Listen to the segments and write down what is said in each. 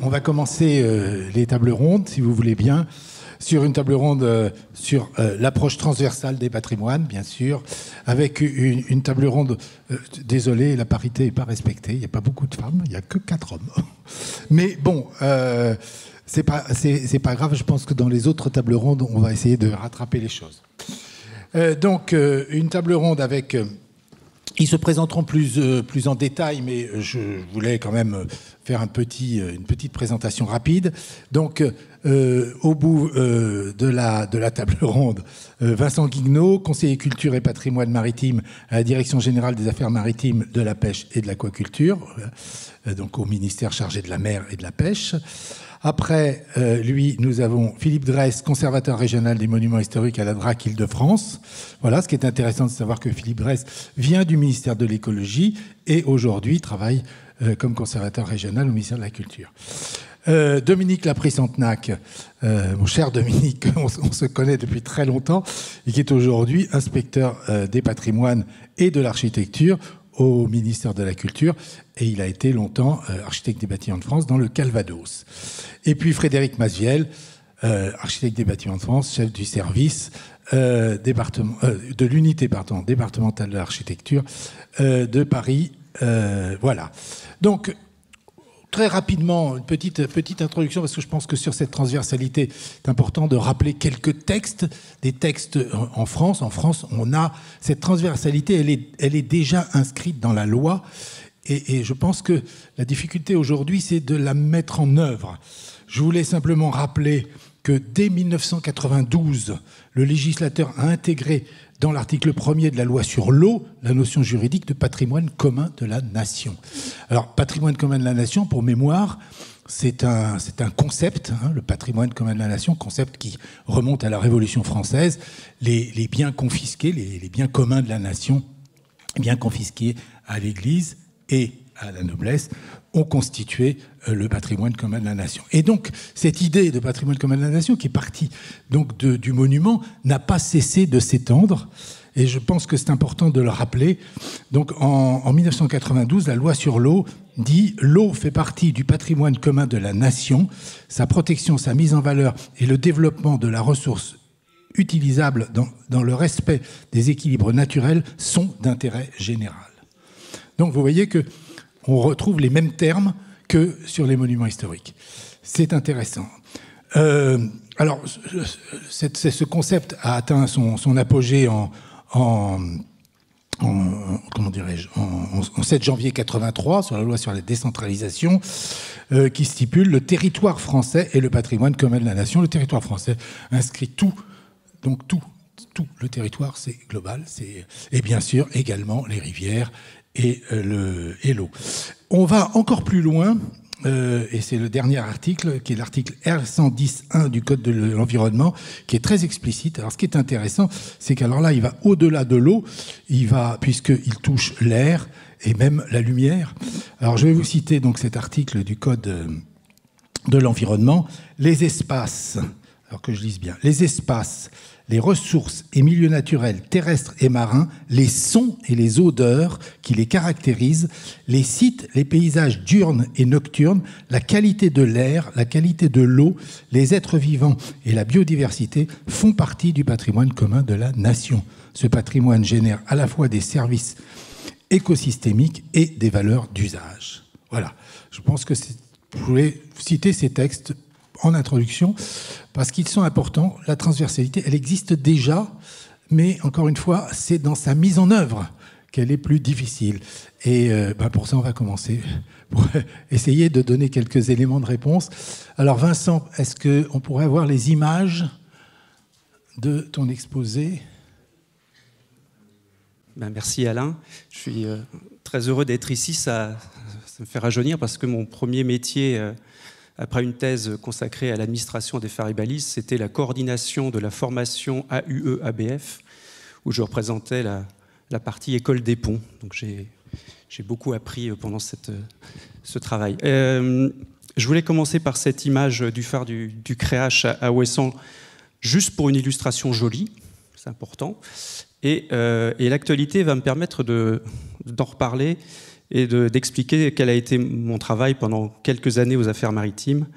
On va commencer les tables rondes, si vous voulez bien, sur une table ronde sur l'approche transversale des patrimoines, bien sûr, avec une table ronde, désolé, la parité n'est pas respectée, il n'y a pas beaucoup de femmes, il n'y a que 4 hommes. Mais bon, c'est pas grave, je pense que dans les autres tables rondes, on va essayer de rattraper les choses. Donc, une table ronde avec... Ils se présenteront plus en détail, mais je voulais quand même faire une petite présentation rapide. Donc, au bout de la table ronde, Vincent Guignot, conseiller culture et patrimoine maritime à la Direction générale des affaires maritimes, de la pêche et de l'aquaculture, donc au ministère chargé de la mer et de la pêche. Après lui, nous avons Philippe Dresse, conservateur régional des monuments historiques à la DRAC Île-de-France. Voilà, ce qui est intéressant de savoir que Philippe Dresse vient du ministère de l'écologie et aujourd'hui travaille comme conservateur régional au ministère de la Culture. Dominique Laprie-Santenac, mon cher Dominique, on se connaît depuis très longtemps et qui est aujourd'hui inspecteur des patrimoines et de l'architecture au ministère de la Culture, et il a été longtemps architecte des bâtiments de France dans le Calvados. Et puis Frédéric Masviel, architecte des bâtiments de France, chef du service de l'unité départementale de l'architecture de Paris. Voilà. Donc, très rapidement, une petite introduction, parce que je pense que sur cette transversalité, c'est important de rappeler quelques textes, des textes en France. En France, on a cette transversalité, elle est déjà inscrite dans la loi, et je pense que la difficulté aujourd'hui, c'est de la mettre en œuvre. Je voulais simplement rappeler que dès 1992, le législateur a intégré dans l'article 1er de la loi sur l'eau la notion juridique de patrimoine commun de la nation. Alors, patrimoine commun de la nation, pour mémoire, c'est un concept, hein, le patrimoine commun de la nation, concept qui remonte à la Révolution française. Les biens confisqués, les biens communs de la nation, biens confisqués à l'Église et à la noblesse, ont constitué le patrimoine commun de la nation. Et donc, cette idée de patrimoine commun de la nation, qui est partie donc du monument, n'a pas cessé de s'étendre. Et je pense que c'est important de le rappeler. Donc, en 1992, la loi sur l'eau dit « L'eau fait partie du patrimoine commun de la nation. Sa protection, sa mise en valeur et le développement de la ressource utilisable dans le respect des équilibres naturels sont d'intérêt général. » Donc, vous voyez que on retrouve les mêmes termes que sur les monuments historiques. C'est intéressant. Alors, ce concept a atteint son apogée en 7 janvier 83, sur la loi sur la décentralisation, qui stipule le territoire français et le patrimoine commun de la nation. Le territoire français inscrit tout, donc tout le territoire, c'est global, et bien sûr également les rivières et l'eau. On va encore plus loin, et c'est le dernier article, qui est l'article R110.1 du Code de l'environnement, qui est très explicite. Alors, ce qui est intéressant, c'est qu'alors là, il va au-delà de l'eau, puisqu'il touche l'air et même la lumière. Alors, je vais vous citer donc cet article du Code de l'environnement. Les espaces, alors que je lise bien, les espaces, les ressources et milieux naturels terrestres et marins, les sons et les odeurs qui les caractérisent, les sites, les paysages diurnes et nocturnes, la qualité de l'air, la qualité de l'eau, les êtres vivants et la biodiversité font partie du patrimoine commun de la nation. Ce patrimoine génère à la fois des services écosystémiques et des valeurs d'usage. Voilà. Je pense que je voulais citer ces textes en introduction, parce qu'ils sont importants. La transversalité, elle existe déjà, mais encore une fois, c'est dans sa mise en œuvre qu'elle est plus difficile. Et pour ça, on va commencer pour essayer de donner quelques éléments de réponse. Alors Vincent, est-ce qu'on pourrait avoir les images de ton exposé ? Merci Alain. Je suis très heureux d'être ici. Ça me fait rajeunir parce que mon premier métier... Après une thèse consacrée à l'administration des phares et balises, c'était la coordination de la formation AUE-ABF, où je représentais la partie école des ponts. Donc j'ai beaucoup appris pendant ce travail. Je voulais commencer par cette image du phare du Créache à Ouessant, juste pour une illustration jolie, c'est important. Et l'actualité va me permettre d'en reparler et d'expliquer quel a été mon travail pendant quelques années aux affaires maritimes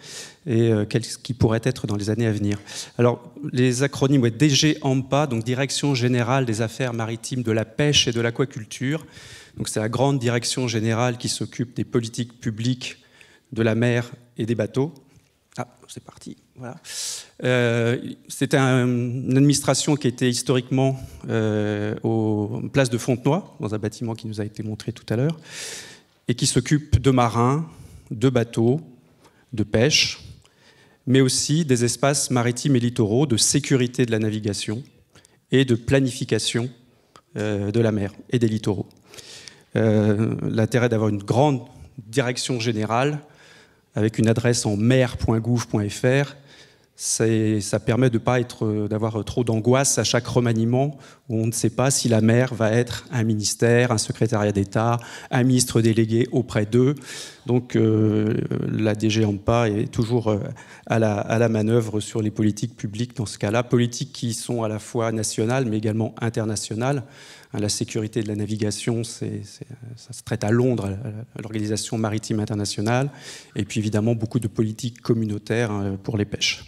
et ce qui pourrait être dans les années à venir. Alors, les acronymes, DGAMPA, donc Direction Générale des Affaires Maritimes, de la Pêche et de l'Aquaculture. Donc, c'est la grande direction générale qui s'occupe des politiques publiques de la mer et des bateaux. Ah, c'est parti, voilà. C'était une administration qui était historiquement aux places de Fontenoy, dans un bâtiment qui nous a été montré tout à l'heure, et qui s'occupe de marins, de bateaux, de pêche, mais aussi des espaces maritimes et littoraux, de sécurité de la navigation et de planification de la mer et des littoraux. L'intérêt d'avoir une grande direction générale avec une adresse en mer.gouv.fr, ça permet de pas d'avoir trop d'angoisse à chaque remaniement où on ne sait pas si la mer va être un ministère, un secrétariat d'État, un ministre délégué auprès d'eux. Donc la DGAMPA est toujours à la manœuvre sur les politiques publiques dans ce cas-là, politiques qui sont à la fois nationales mais également internationales. La sécurité de la navigation, ça se traite à Londres, à l'Organisation maritime internationale, et puis évidemment beaucoup de politiques communautaires pour les pêches.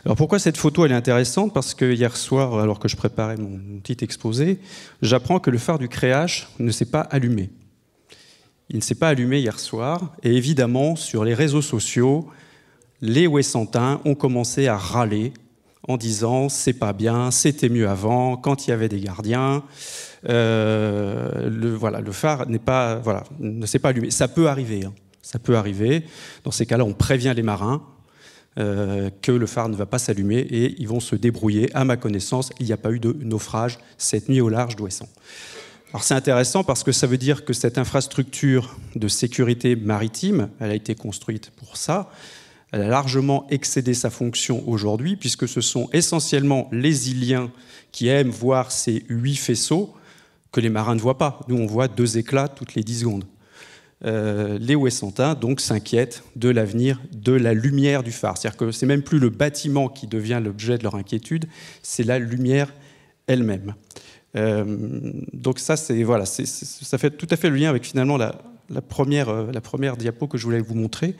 Alors pourquoi cette photo elle est intéressante? Parce que hier soir, alors que je préparais mon petit exposé, j'apprends que le phare du Créache ne s'est pas allumé. Il ne s'est pas allumé hier soir, et évidemment sur les réseaux sociaux, les Ouessantins ont commencé à râler en disant c'est pas bien, c'était mieux avant, quand il y avait des gardiens. Le phare ne s'est pas allumé. Ça peut arriver. Ça peut arriver. Dans ces cas-là, on prévient les marins que le phare ne va pas s'allumer et ils vont se débrouiller. À ma connaissance, il n'y a pas eu de naufrage cette nuit au large d'Ouessant. Alors c'est intéressant parce que ça veut dire que cette infrastructure de sécurité maritime, elle a été construite pour ça. Elle a largement excédé sa fonction aujourd'hui, puisque ce sont essentiellement les Iliens qui aiment voir ces 8 faisceaux que les marins ne voient pas. Nous, on voit 2 éclats toutes les 10 secondes. Les Ouessantins, donc, s'inquiètent de l'avenir de la lumière du phare. C'est-à-dire que c'est même plus le bâtiment qui devient l'objet de leur inquiétude, c'est la lumière elle-même. Donc ça, ça fait tout à fait le lien avec finalement la première diapo que je voulais vous montrer.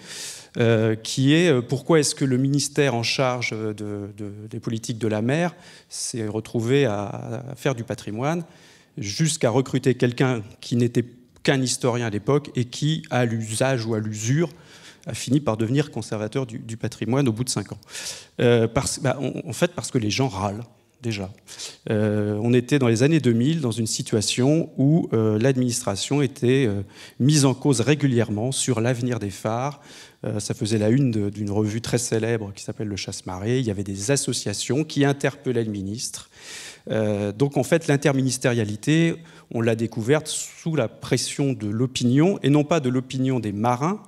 Qui est pourquoi est-ce que le ministère en charge des politiques de la mer s'est retrouvé à faire du patrimoine jusqu'à recruter quelqu'un qui n'était qu'un historien à l'époque et qui, à l'usage ou à l'usure, a fini par devenir conservateur du patrimoine au bout de 5 ans. En fait, parce que les gens râlent. Déjà. On était dans les années 2000 dans une situation où l'administration était mise en cause régulièrement sur l'avenir des phares. Ça faisait la une d'une revue très célèbre qui s'appelle Le Chasse-Marée. Il y avait des associations qui interpellaient le ministre. Donc en fait, l'interministérialité, on l'a découverte sous la pression de l'opinion, et non pas de l'opinion des marins,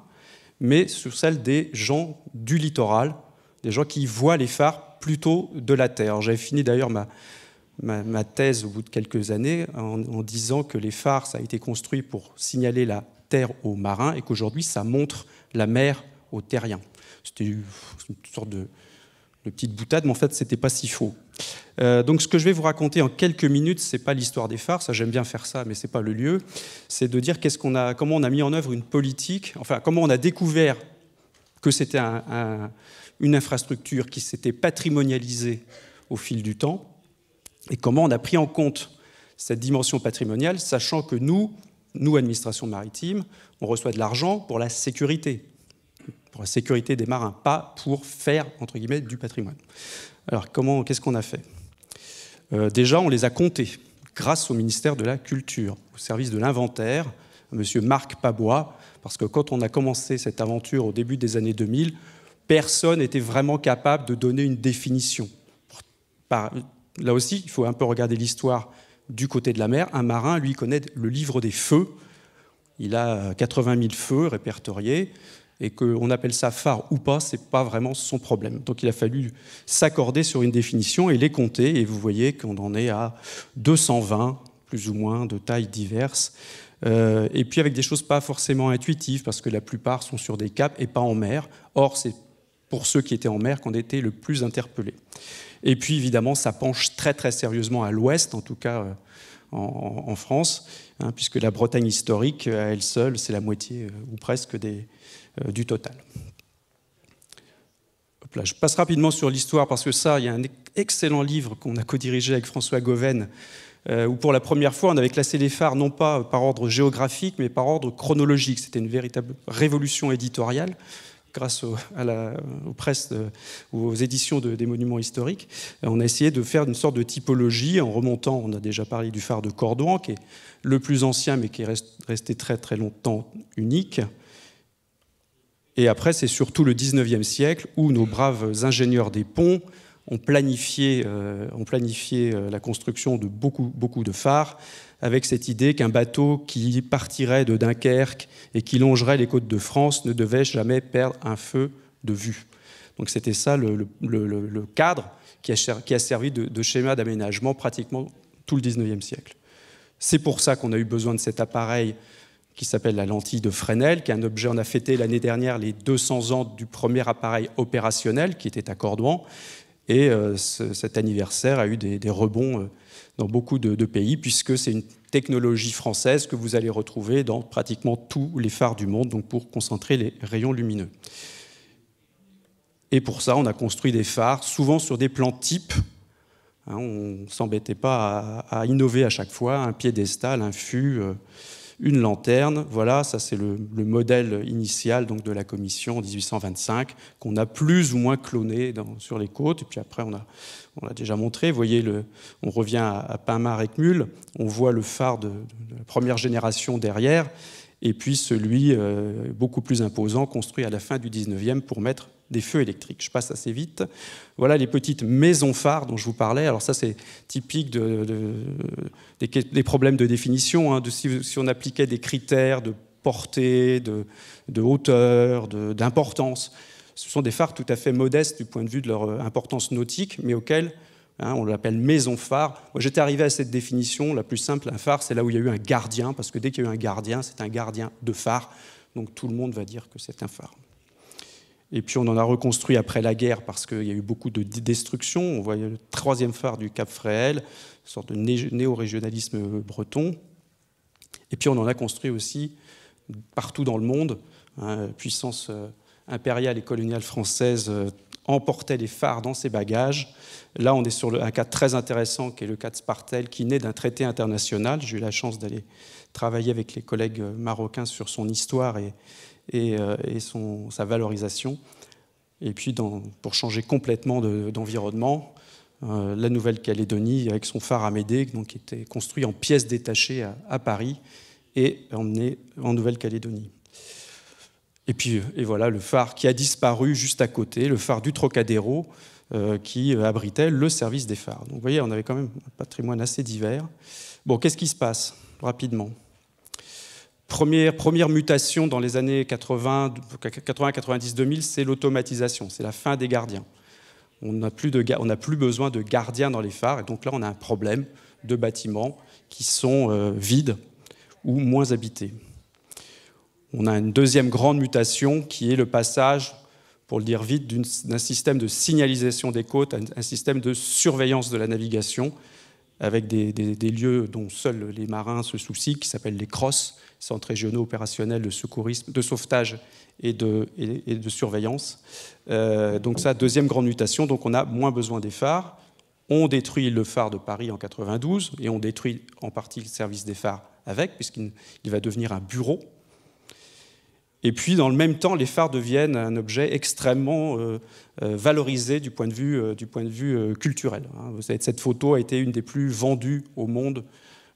mais sur celle des gens du littoral, des gens qui voient les phares plutôt de la terre. J'avais fini d'ailleurs ma thèse au bout de quelques années en disant que les phares, ça a été construit pour signaler la terre aux marins et qu'aujourd'hui, ça montre la mer aux terriens. C'était une sorte de petite boutade, mais en fait, c'était pas si faux. Donc, ce que je vais vous raconter en quelques minutes, c'est pas l'histoire des phares, ça j'aime bien faire ça, mais c'est pas le lieu. C'est de dire comment on a mis en œuvre une politique, enfin, comment on a découvert que c'était une infrastructure qui s'était patrimonialisée au fil du temps, et comment on a pris en compte cette dimension patrimoniale, sachant que nous, administration maritime, on reçoit de l'argent pour la sécurité des marins, pas pour faire, entre guillemets, du patrimoine. Alors, qu'est-ce qu'on a fait ? Déjà, on les a comptés, grâce au ministère de la Culture, au service de l'inventaire, M. Marc Pabois, parce que quand on a commencé cette aventure au début des années 2000, personne n'était vraiment capable de donner une définition. Là aussi, il faut un peu regarder l'histoire du côté de la mer. Un marin, lui, connaît le livre des feux. Il a 80 000 feux répertoriés. Et qu'on appelle ça phare ou pas, ce n'est pas vraiment son problème. Donc il a fallu s'accorder sur une définition et les compter. Et vous voyez qu'on en est à 220 plus ou moins, de tailles diverses. Et puis avec des choses pas forcément intuitives, parce que la plupart sont sur des caps et pas en mer. Or, c'est pour ceux qui étaient en mer qu'on était le plus interpellés. Et puis évidemment, ça penche très très sérieusement à l'ouest, en tout cas en France, hein, puisque la Bretagne historique, à elle seule, c'est la moitié ou presque du total. Hop là, je passe rapidement sur l'histoire, parce que ça, il y a un excellent livre qu'on a co-dirigé avec François Goven, où pour la première fois, on avait classé les phares non pas par ordre géographique, mais par ordre chronologique. C'était une véritable révolution éditoriale, grâce aux presses, aux éditions des monuments historiques. On a essayé de faire une sorte de typologie en remontant, on a déjà parlé du phare de Cordouan, qui est le plus ancien, mais qui est resté très très longtemps unique. Et après, c'est surtout le 19e siècle où nos braves ingénieurs des ponts ont planifié la construction de beaucoup de phares, avec cette idée qu'un bateau qui partirait de Dunkerque et qui longerait les côtes de France ne devait jamais perdre un feu de vue. Donc c'était ça le cadre qui a servi de schéma d'aménagement pratiquement tout le 19e siècle. C'est pour ça qu'on a eu besoin de cet appareil qui s'appelle la lentille de Fresnel, qui est un objet, on a fêté l'année dernière les 200 ans du premier appareil opérationnel qui était à Cordouan, et cet anniversaire a eu des rebonds dans beaucoup de pays, puisque c'est une technologie française que vous allez retrouver dans pratiquement tous les phares du monde, donc pour concentrer les rayons lumineux. Et pour ça, on a construit des phares, souvent sur des plans types. Hein, on ne s'embêtait pas à innover à chaque fois, un piédestal, un fût, une lanterne. Voilà, ça c'est le modèle initial donc, de la commission en 1825, qu'on a plus ou moins cloné sur les côtes. Et puis après, on l'a déjà montré. Vous voyez, on revient à Pinmar-Eckmühl, on voit le phare de la première génération derrière, et puis celui beaucoup plus imposant, construit à la fin du 19e pour mettre des feux électriques. Je passe assez vite. Voilà les petites maisons phares dont je vous parlais. Alors ça, c'est typique des problèmes de définition. Hein, si on appliquait des critères de portée, de hauteur, d'importance, ce sont des phares tout à fait modestes du point de vue de leur importance nautique, mais auxquels on l'appelle maison phare. Moi, j'étais arrivé à cette définition, la plus simple. Un phare, c'est là où il y a eu un gardien, parce que dès qu'il y a eu un gardien, c'est un gardien de phare. Donc tout le monde va dire que c'est un phare. Et puis on en a reconstruit après la guerre parce qu'il y a eu beaucoup de destruction. On voyait le 3e phare du Cap Fréhel, une sorte de néo-régionalisme breton. Et puis on en a construit aussi partout dans le monde. Puissance impériale et coloniale française emportait les phares dans ses bagages. Là, on est sur un cas très intéressant qui est le cas de Spartel, qui naît d'un traité international. J'ai eu la chance d'aller travailler avec les collègues marocains sur son histoire et sa valorisation. Et puis, pour changer complètement d'environnement, la Nouvelle-Calédonie, avec son phare Amédée, donc, qui était construit en pièces détachées à Paris et emmené en Nouvelle-Calédonie. Et voilà le phare qui a disparu juste à côté, le phare du Trocadéro, qui abritait le service des phares. Donc vous voyez, on avait quand même un patrimoine assez divers. Bon, qu'est-ce qui se passe rapidement ? Première mutation dans les années 80, 90, 2000, c'est l'automatisation, c'est la fin des gardiens. On n'a plus besoin de gardiens dans les phares, et donc là on a un problème de bâtiments qui sont vides ou moins habités. On a une deuxième grande mutation qui est le passage, pour le dire vite, d'un système de signalisation des côtes à un système de surveillance de la navigation, avec des lieux dont seuls les marins se soucient, qui s'appellent les CROSS, Centres régionaux opérationnels de secourisme, de sauvetage et de surveillance. Donc ça, deuxième grande mutation, donc on a moins besoin des phares. On détruit le phare de Paris en 92 et on détruit en partie le service des phares avec, puisqu'il va devenir un bureau. Et puis, dans le même temps, les phares deviennent un objet extrêmement valorisé du point de vue culturel. Vous savez, cette photo a été une des plus vendues au monde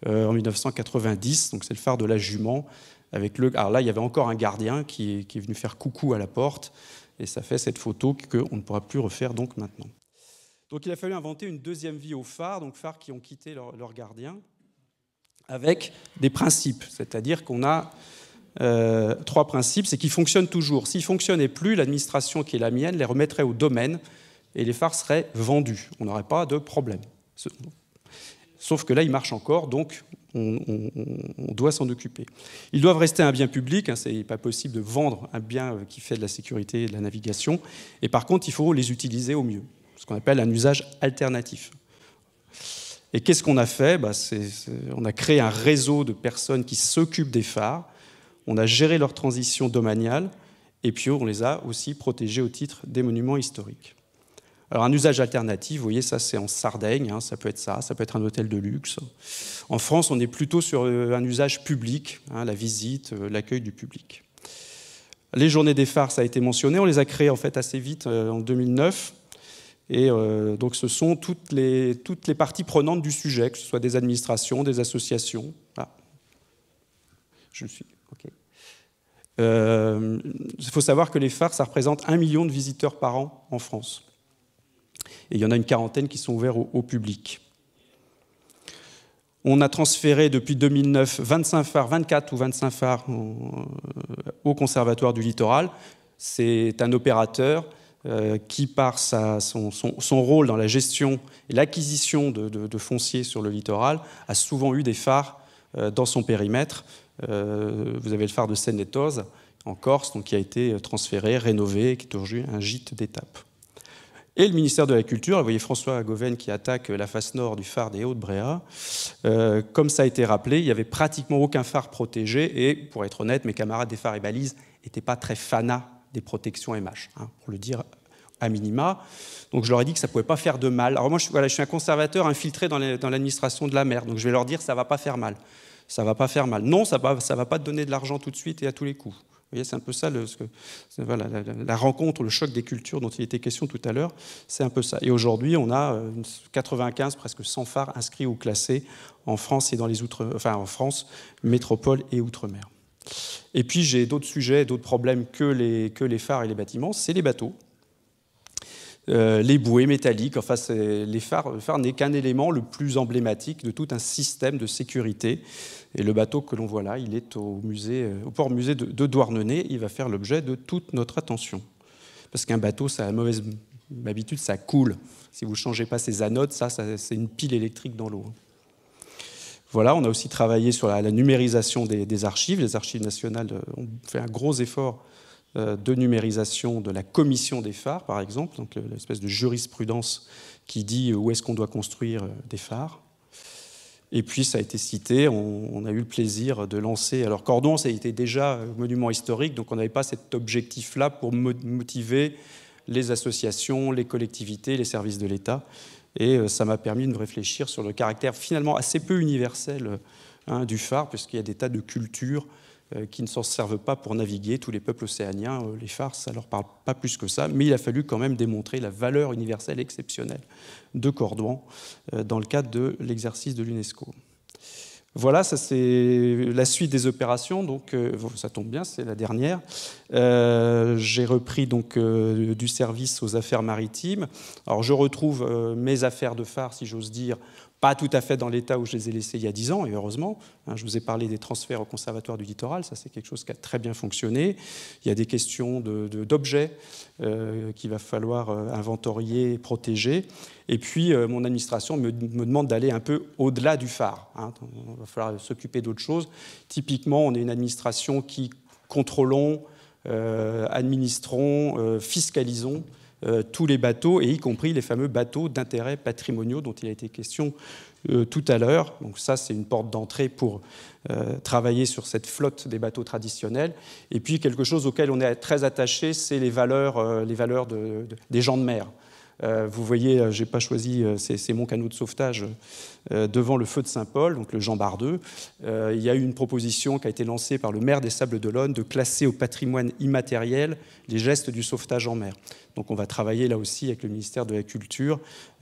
en 1990. Donc, c'est le phare de la Jument. Alors là, il y avait encore un gardien qui est venu faire coucou à la porte. Et ça fait cette photo qu'on ne pourra plus refaire donc maintenant. Donc, il a fallu inventer une deuxième vie aux phares, donc phares qui ont quitté leur gardien, avec des principes. C'est-à-dire qu'on a 3 principes, c'est qu'ils fonctionnent toujours. S'ils ne fonctionnaient plus, l'administration qui est la mienne les remettrait au domaine et les phares seraient vendus. On n'aurait pas de problème. Sauf que là, ils marchent encore, donc on doit s'en occuper. Ils doivent rester un bien public, hein, c'est pas possible de vendre un bien qui fait de la sécurité et de la navigation. Et par contre, il faut les utiliser au mieux, ce qu'on appelle un usage alternatif. Et qu'est-ce qu'on a fait? On a créé un réseau de personnes qui s'occupent des phares, on a géré leur transition domaniale, et puis on les a aussi protégés au titre des monuments historiques. Alors un usage alternatif, vous voyez, ça c'est en Sardaigne, hein, ça peut être un hôtel de luxe. En France, on est plutôt sur un usage public, hein, la visite, l'accueil du public. Les journées des phares, ça a été mentionné, on les a créées en fait assez vite en 2009. Et donc ce sont toutes les parties prenantes du sujet, que ce soit des administrations, des associations. Ah. Je suis, ok. Il faut savoir que les phares, ça représente 1 million de visiteurs par an en France. Et il y en a une quarantaine qui sont ouverts au public. On a transféré depuis 2009 24 ou 25 phares au Conservatoire du Littoral. C'est un opérateur qui, par son rôle dans la gestion et l'acquisition de foncier sur le littoral, a souvent eu des phares dans son périmètre. Vous avez le phare de Seine-les-Tozes, en Corse, donc, qui a été transféré, rénové, qui est aujourd'hui un gîte d'étape. Et le ministère de la Culture, vous voyez François Goven qui attaque la face nord du phare des Hauts-de-Bréa. Comme ça a été rappelé, il n'y avait pratiquement aucun phare protégé, et pour être honnête, mes camarades des phares et balises n'étaient pas très fanats des protections MH, hein, pour le dire à minima. Donc je leur ai dit que ça ne pouvait pas faire de mal. Alors moi, je suis un conservateur infiltré dans l'administration de la mer, donc je vais leur dire que ça ne va pas faire mal. Ça ne va pas faire mal. Non, ça ne va pas te donner de l'argent tout de suite et à tous les coups. Vous voyez, c'est un peu ça, voilà, la rencontre, le choc des cultures dont il était question tout à l'heure, c'est un peu ça. Et aujourd'hui, on a 95, presque 100 phares inscrits ou classés en France et dans les en France, métropole et outre-mer. Et puis j'ai d'autres sujets, d'autres problèmes que les phares et les bâtiments, c'est les bateaux. Les bouées métalliques, enfin le phare n'est qu'un élément le plus emblématique de tout un système de sécurité. Et le bateau que l'on voit là, il est au port-musée de Douarnenez, il va faire l'objet de toute notre attention. Parce qu'un bateau, ça a la mauvaise habitude, ça coule. Si vous ne changez pas ses anodes, ça c'est une pile électrique dans l'eau. Voilà, on a aussi travaillé sur la numérisation des archives. Les archives nationales ont fait un gros effort de numérisation de la commission des phares, par exemple, donc l'espèce de jurisprudence qui dit où est-ce qu'on doit construire des phares. Et puis, ça a été cité, on a eu le plaisir de lancer... Alors, Cordon, ça a été déjà monument historique, donc on n'avait pas cet objectif-là pour motiver les associations, les collectivités, les services de l'État. Et ça m'a permis de me réfléchir sur le caractère finalement assez peu universel du phare, puisqu'il y a des tas de cultures qui ne s'en servent pas pour naviguer. Tous les peuples océaniens, les phares, ça ne leur parle pas plus que ça, mais il a fallu quand même démontrer la valeur universelle exceptionnelle de Cordouan dans le cadre de l'exercice de l'UNESCO. Voilà, ça c'est la suite des opérations, donc ça tombe bien, c'est la dernière. J'ai repris donc du service aux affaires maritimes. Alors je retrouve mes affaires de phare, si j'ose dire, pas tout à fait dans l'état où je les ai laissées il y a 10 ans, et heureusement. Je vous ai parlé des transferts au Conservatoire du Littoral, ça c'est quelque chose qui a très bien fonctionné. Il y a des questions d'objets qu'il va falloir inventorier et protéger. Et puis mon administration me demande d'aller un peu au-delà du phare. Il va falloir s'occuper d'autres choses. Typiquement, on est une administration qui contrôlons, administrons, fiscalisons tous les bateaux, et y compris les fameux bateaux d'intérêt patrimoniaux dont il a été question tout à l'heure. Donc ça, c'est une porte d'entrée pour travailler sur cette flotte des bateaux traditionnels. Et puis quelque chose auquel on est très attaché, c'est les valeurs des gens de mer. Vous voyez, je n'ai pas choisi, c'est mon canot de sauvetage devant le feu de Saint-Paul, donc le Jean Bardeux. Il y a eu une proposition qui a été lancée par le maire des Sables-d'Olonne de classer au patrimoine immatériel les gestes du sauvetage en mer. Donc on va travailler là aussi avec le ministère de la Culture,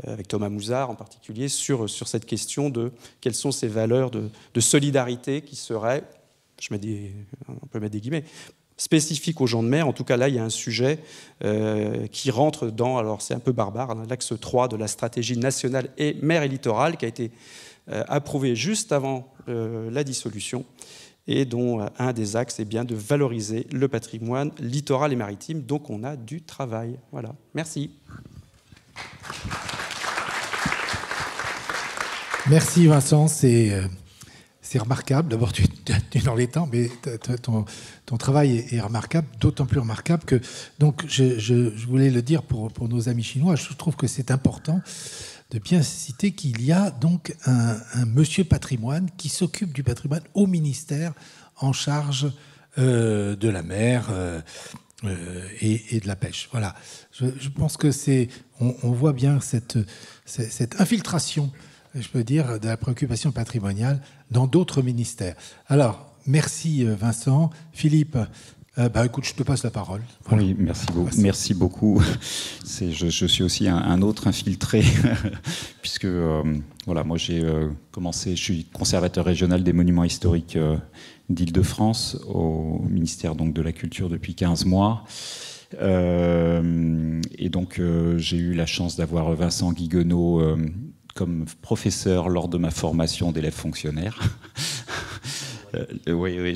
avec Thomas Mouzard en particulier, sur cette question de quelles sont ces valeurs de solidarité qui seraient, on peut mettre des guillemets, spécifique aux gens de mer. En tout cas, là, il y a un sujet qui rentre dans, alors c'est un peu barbare, l'axe 3 de la stratégie nationale et mer et littoral qui a été approuvé juste avant la dissolution et dont un des axes est bien de valoriser le patrimoine littoral et maritime. Donc, on a du travail. Voilà. Merci. Merci Vincent, c'est remarquable. D'abord, tu es dans les temps, mais ton travail est remarquable, d'autant plus remarquable que, donc, je voulais le dire pour nos amis chinois, je trouve que c'est important de bien citer qu'il y a donc un monsieur patrimoine qui s'occupe du patrimoine au ministère en charge de la mer et de la pêche. Voilà. Je pense que on voit bien cette infiltration, je peux dire, de la préoccupation patrimoniale dans d'autres ministères. Alors, merci Vincent. Philippe, écoute, je te passe la parole. Voilà. Oui, merci beaucoup. Je suis aussi un autre infiltré, puisque voilà, moi j'ai commencé, je suis conservateur régional des monuments historiques d'Île-de-France au ministère donc, de la Culture depuis 15 mois. Et donc j'ai eu la chance d'avoir Vincent Guiguenot comme professeur lors de ma formation d'élève fonctionnaire. Oui.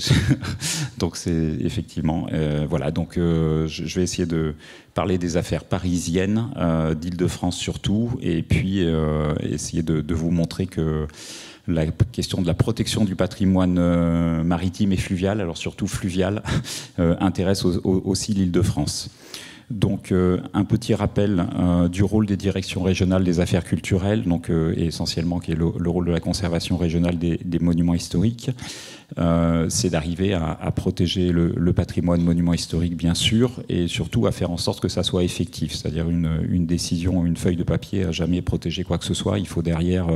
Donc c'est effectivement voilà. Donc je vais essayer de parler des affaires parisiennes d'Île-de-France surtout, et puis essayer de vous montrer que la question de la protection du patrimoine maritime et fluvial, alors surtout fluvial, intéresse aussi l'Île-de-France. Donc un petit rappel du rôle des directions régionales des affaires culturelles, donc essentiellement qui est le rôle de la conservation régionale des monuments historiques. C'est d'arriver à protéger le patrimoine monument historique, bien sûr, et surtout à faire en sorte que ça soit effectif, c'est-à-dire une décision, une feuille de papier à jamais protéger quoi que ce soit. Il faut derrière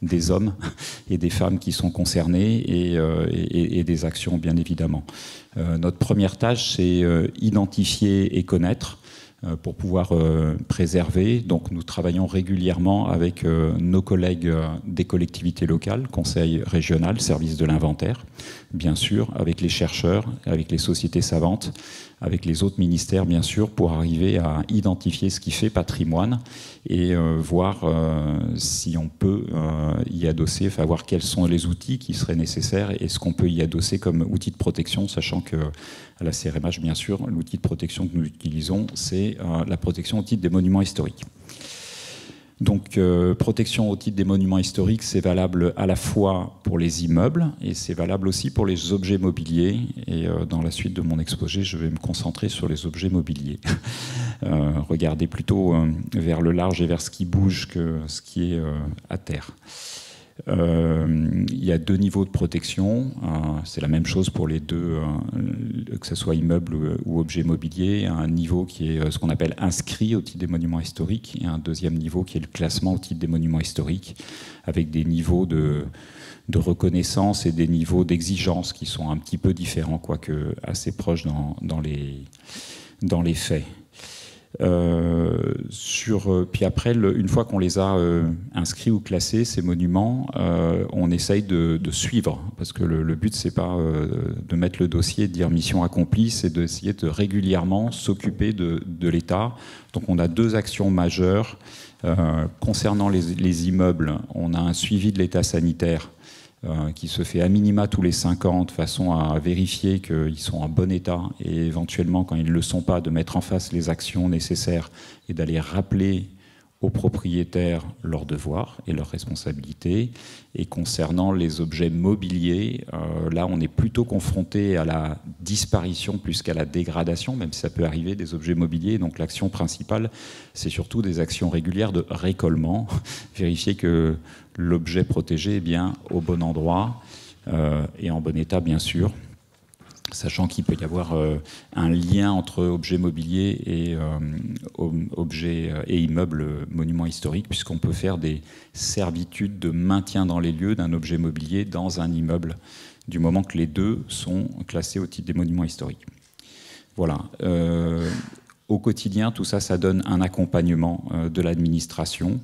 des hommes et des femmes qui sont concernés et des actions, bien évidemment. Notre première tâche, c'est identifier et connaître pour pouvoir préserver. Donc nous travaillons régulièrement avec nos collègues des collectivités locales, conseil régional, service de l'inventaire, bien sûr, avec les chercheurs, avec les sociétés savantes, avec les autres ministères, bien sûr, pour arriver à identifier ce qui fait patrimoine et voir si on peut y adosser, enfin voir quels sont les outils qui seraient nécessaires et ce qu'on peut y adosser comme outil de protection, sachant que à la CRMH, bien sûr, l'outil de protection que nous utilisons, c'est la protection au titre des monuments historiques. Donc, protection au titre des monuments historiques, c'est valable à la fois pour les immeubles et c'est valable aussi pour les objets mobiliers. Et dans la suite de mon exposé, je vais me concentrer sur les objets mobiliers. Regardez plutôt vers le large et vers ce qui bouge que ce qui est à terre. Il y a deux niveaux de protection. C'est la même chose pour les deux, que ce soit immeuble ou objet mobilier. Un niveau qui est ce qu'on appelle inscrit au titre des monuments historiques et un deuxième niveau qui est le classement au titre des monuments historiques, avec des niveaux de reconnaissance et des niveaux d'exigence qui sont un petit peu différents, quoique assez proches dans les faits. Puis après, une fois qu'on les a inscrits ou classés, ces monuments, on essaye de suivre, parce que le but, c'est pas de mettre le dossier et de dire mission accomplie, c'est d'essayer de régulièrement s'occuper de l'état. Donc on a deux actions majeures. Concernant les immeubles, on a un suivi de l'état sanitaire qui se fait à minima tous les 5 ans, de façon à vérifier qu'ils sont en bon état et éventuellement, quand ils ne le sont pas, de mettre en face les actions nécessaires et d'aller rappeler aux propriétaires leurs devoirs et leurs responsabilités. Et concernant les objets mobiliers, là on est plutôt confronté à la disparition plus qu'à la dégradation, même si ça peut arriver des objets mobiliers. Donc l'action principale, c'est surtout des actions régulières de récollement, vérifier que l'objet protégé est bien au bon endroit et en bon état, bien sûr, sachant qu'il peut y avoir un lien entre objets mobiliers et objets et immeubles monuments historiques, puisqu'on peut faire des servitudes de maintien dans les lieux d'un objet mobilier dans un immeuble, du moment que les deux sont classés au titre des monuments historiques. Voilà. Au quotidien, tout ça, ça donne un accompagnement de l'administration,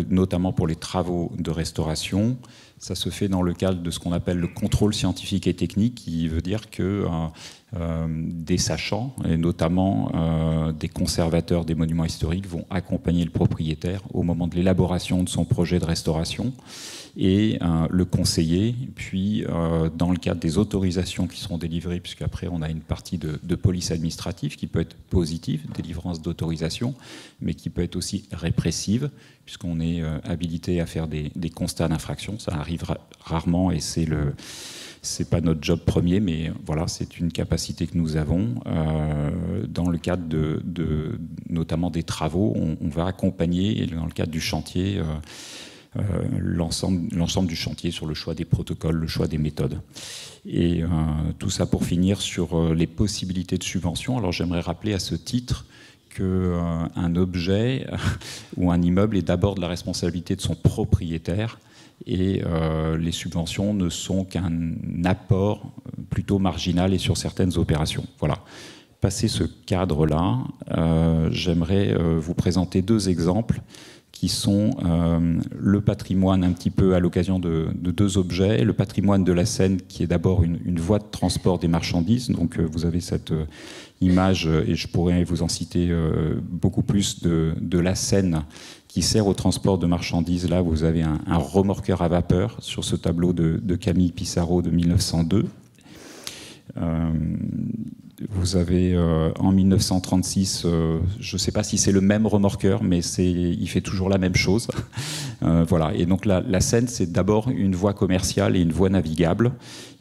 notamment pour les travaux de restauration. Ça se fait dans le cadre de ce qu'on appelle le contrôle scientifique et technique, qui veut dire que des sachants, et notamment des conservateurs des monuments historiques, vont accompagner le propriétaire au moment de l'élaboration de son projet de restauration. et le conseiller. Puis, dans le cadre des autorisations qui seront délivrées, puisqu'après on a une partie de police administrative qui peut être positive, délivrance d'autorisation, mais qui peut être aussi répressive, puisqu'on est habilité à faire des constats d'infraction. Ça arrive rarement et c'est pas notre job premier, mais voilà, c'est une capacité que nous avons. Dans le cadre notamment des travaux, on va accompagner, dans le cadre du chantier, l'ensemble du chantier sur le choix des protocoles, le choix des méthodes. Et tout ça pour finir sur les possibilités de subvention. Alors j'aimerais rappeler à ce titre qu'un objet ou un immeuble est d'abord de la responsabilité de son propriétaire, et les subventions ne sont qu'un apport plutôt marginal et sur certaines opérations. Voilà. Passé ce cadre-là, j'aimerais vous présenter deux exemples qui sont le patrimoine, un petit peu à l'occasion de deux objets. Le patrimoine de la Seine, qui est d'abord une voie de transport des marchandises. Donc vous avez cette image, et je pourrais vous en citer beaucoup plus, de la Seine qui sert au transport de marchandises. Là, vous avez un remorqueur à vapeur sur ce tableau de Camille Pissarro de 1902. Vous avez en 1936, je ne sais pas si c'est le même remorqueur, mais il fait toujours la même chose. Voilà. Et donc la Seine, c'est d'abord une voie commerciale et une voie navigable.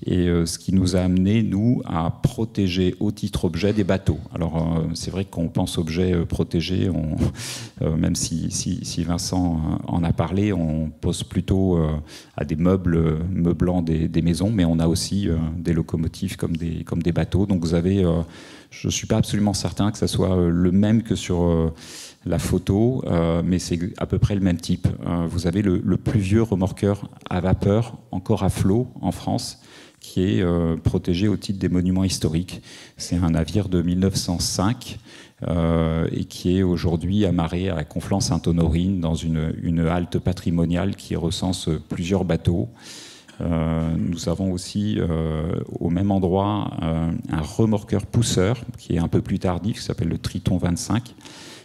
Et ce qui nous a amené, nous, à protéger au titre objet des bateaux. Alors c'est vrai qu'on pense objet protégé, même si Vincent en a parlé, on pense plutôt à des meubles meublant des maisons, mais on a aussi des locomotives comme des bateaux. Donc vous avez, je ne suis pas absolument certain que ça soit le même que sur la photo, mais c'est à peu près le même type. Vous avez le plus vieux remorqueur à vapeur encore à flot en France, qui est protégé au titre des monuments historiques. C'est un navire de 1905 et qui est aujourd'hui amarré à la Conflans-Sainte-Honorine dans une halte patrimoniale qui recense plusieurs bateaux. Nous avons aussi au même endroit un remorqueur pousseur qui est un peu plus tardif, qui s'appelle le Triton 25,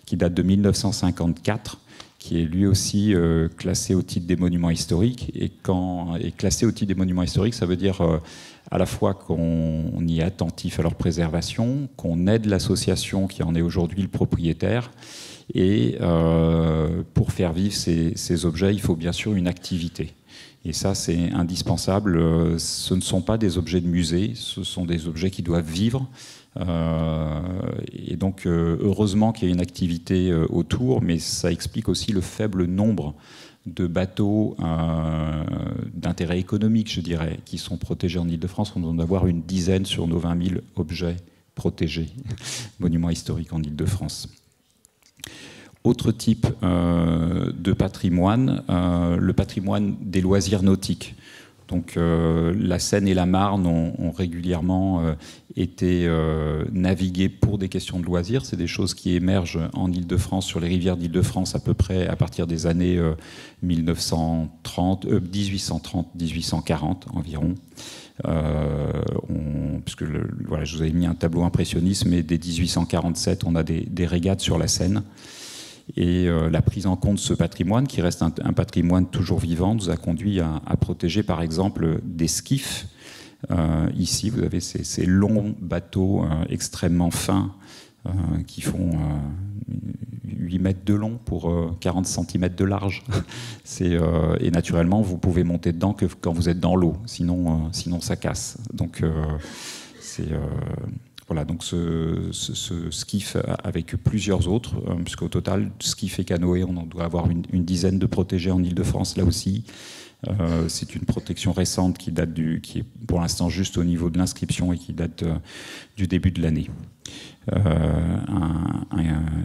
qui date de 1954, qui est lui aussi classé au titre des monuments historiques. Et quand est classé au titre des monuments historiques, ça veut dire à la fois qu'on y est attentif à leur préservation, qu'on aide l'association qui en est aujourd'hui le propriétaire. Et pour faire vivre ces objets, il faut bien sûr une activité. Et ça, c'est indispensable. Ce ne sont pas des objets de musée, ce sont des objets qui doivent vivre. Et donc, heureusement qu'il y a une activité autour, mais ça explique aussi le faible nombre de bateaux d'intérêt économique, je dirais, qui sont protégés en Île-de-France. On doit avoir une dizaine sur nos 20 000 objets protégés, monuments historiques en Île-de-France. Autre type de patrimoine, le patrimoine des loisirs nautiques. Donc la Seine et la Marne ont régulièrement été naviguées pour des questions de loisirs. C'est des choses qui émergent en Île-de-France, sur les rivières d'Île-de-France, à peu près à partir des années 1830-1840 environ. Puisque voilà, je vous avais mis un tableau impressionniste, mais dès 1847, on a des régates sur la Seine. Et la prise en compte de ce patrimoine, qui reste un patrimoine toujours vivant, nous a conduit à protéger par exemple des skiffs. Ici, vous avez ces longs bateaux extrêmement fins qui font 8 mètres de long pour 40 cm de large. Et naturellement, vous pouvez monter dedans que quand vous êtes dans l'eau, sinon ça casse. Donc voilà, donc ce skiff avec plusieurs autres, puisqu'au total, skiff et canoë, on en doit avoir une dizaine de protégés en Île-de-France, là aussi. C'est une protection récente qui est pour l'instant juste au niveau de l'inscription et qui date du début de l'année.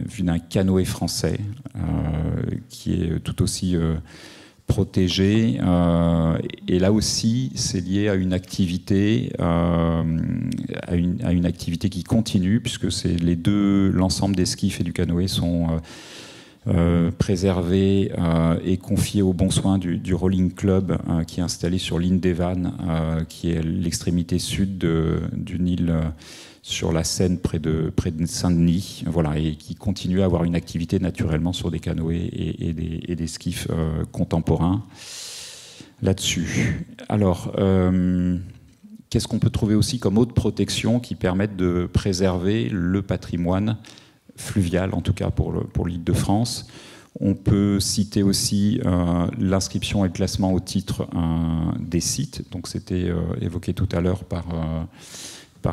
Vu d'un canoë français qui est tout aussi protégé, et là aussi c'est lié à une activité qui continue, puisque c'est l'ensemble des skiffs et du canoë sont préservés et confiés au bon soin du Rolling Club qui est installé sur l'île des Vannes, qui est l'extrémité sud d'une île sur la Seine près de Saint-Denis, voilà, et qui continue à avoir une activité naturellement sur des canoës et des skiffs contemporains. là-dessus. Alors, qu'est-ce qu'on peut trouver aussi comme autre protection qui permettent de préserver le patrimoine fluvial, en tout cas pour l'Île-de-France? On peut citer aussi l'inscription et le classement au titre des sites. Donc c'était évoqué tout à l'heure par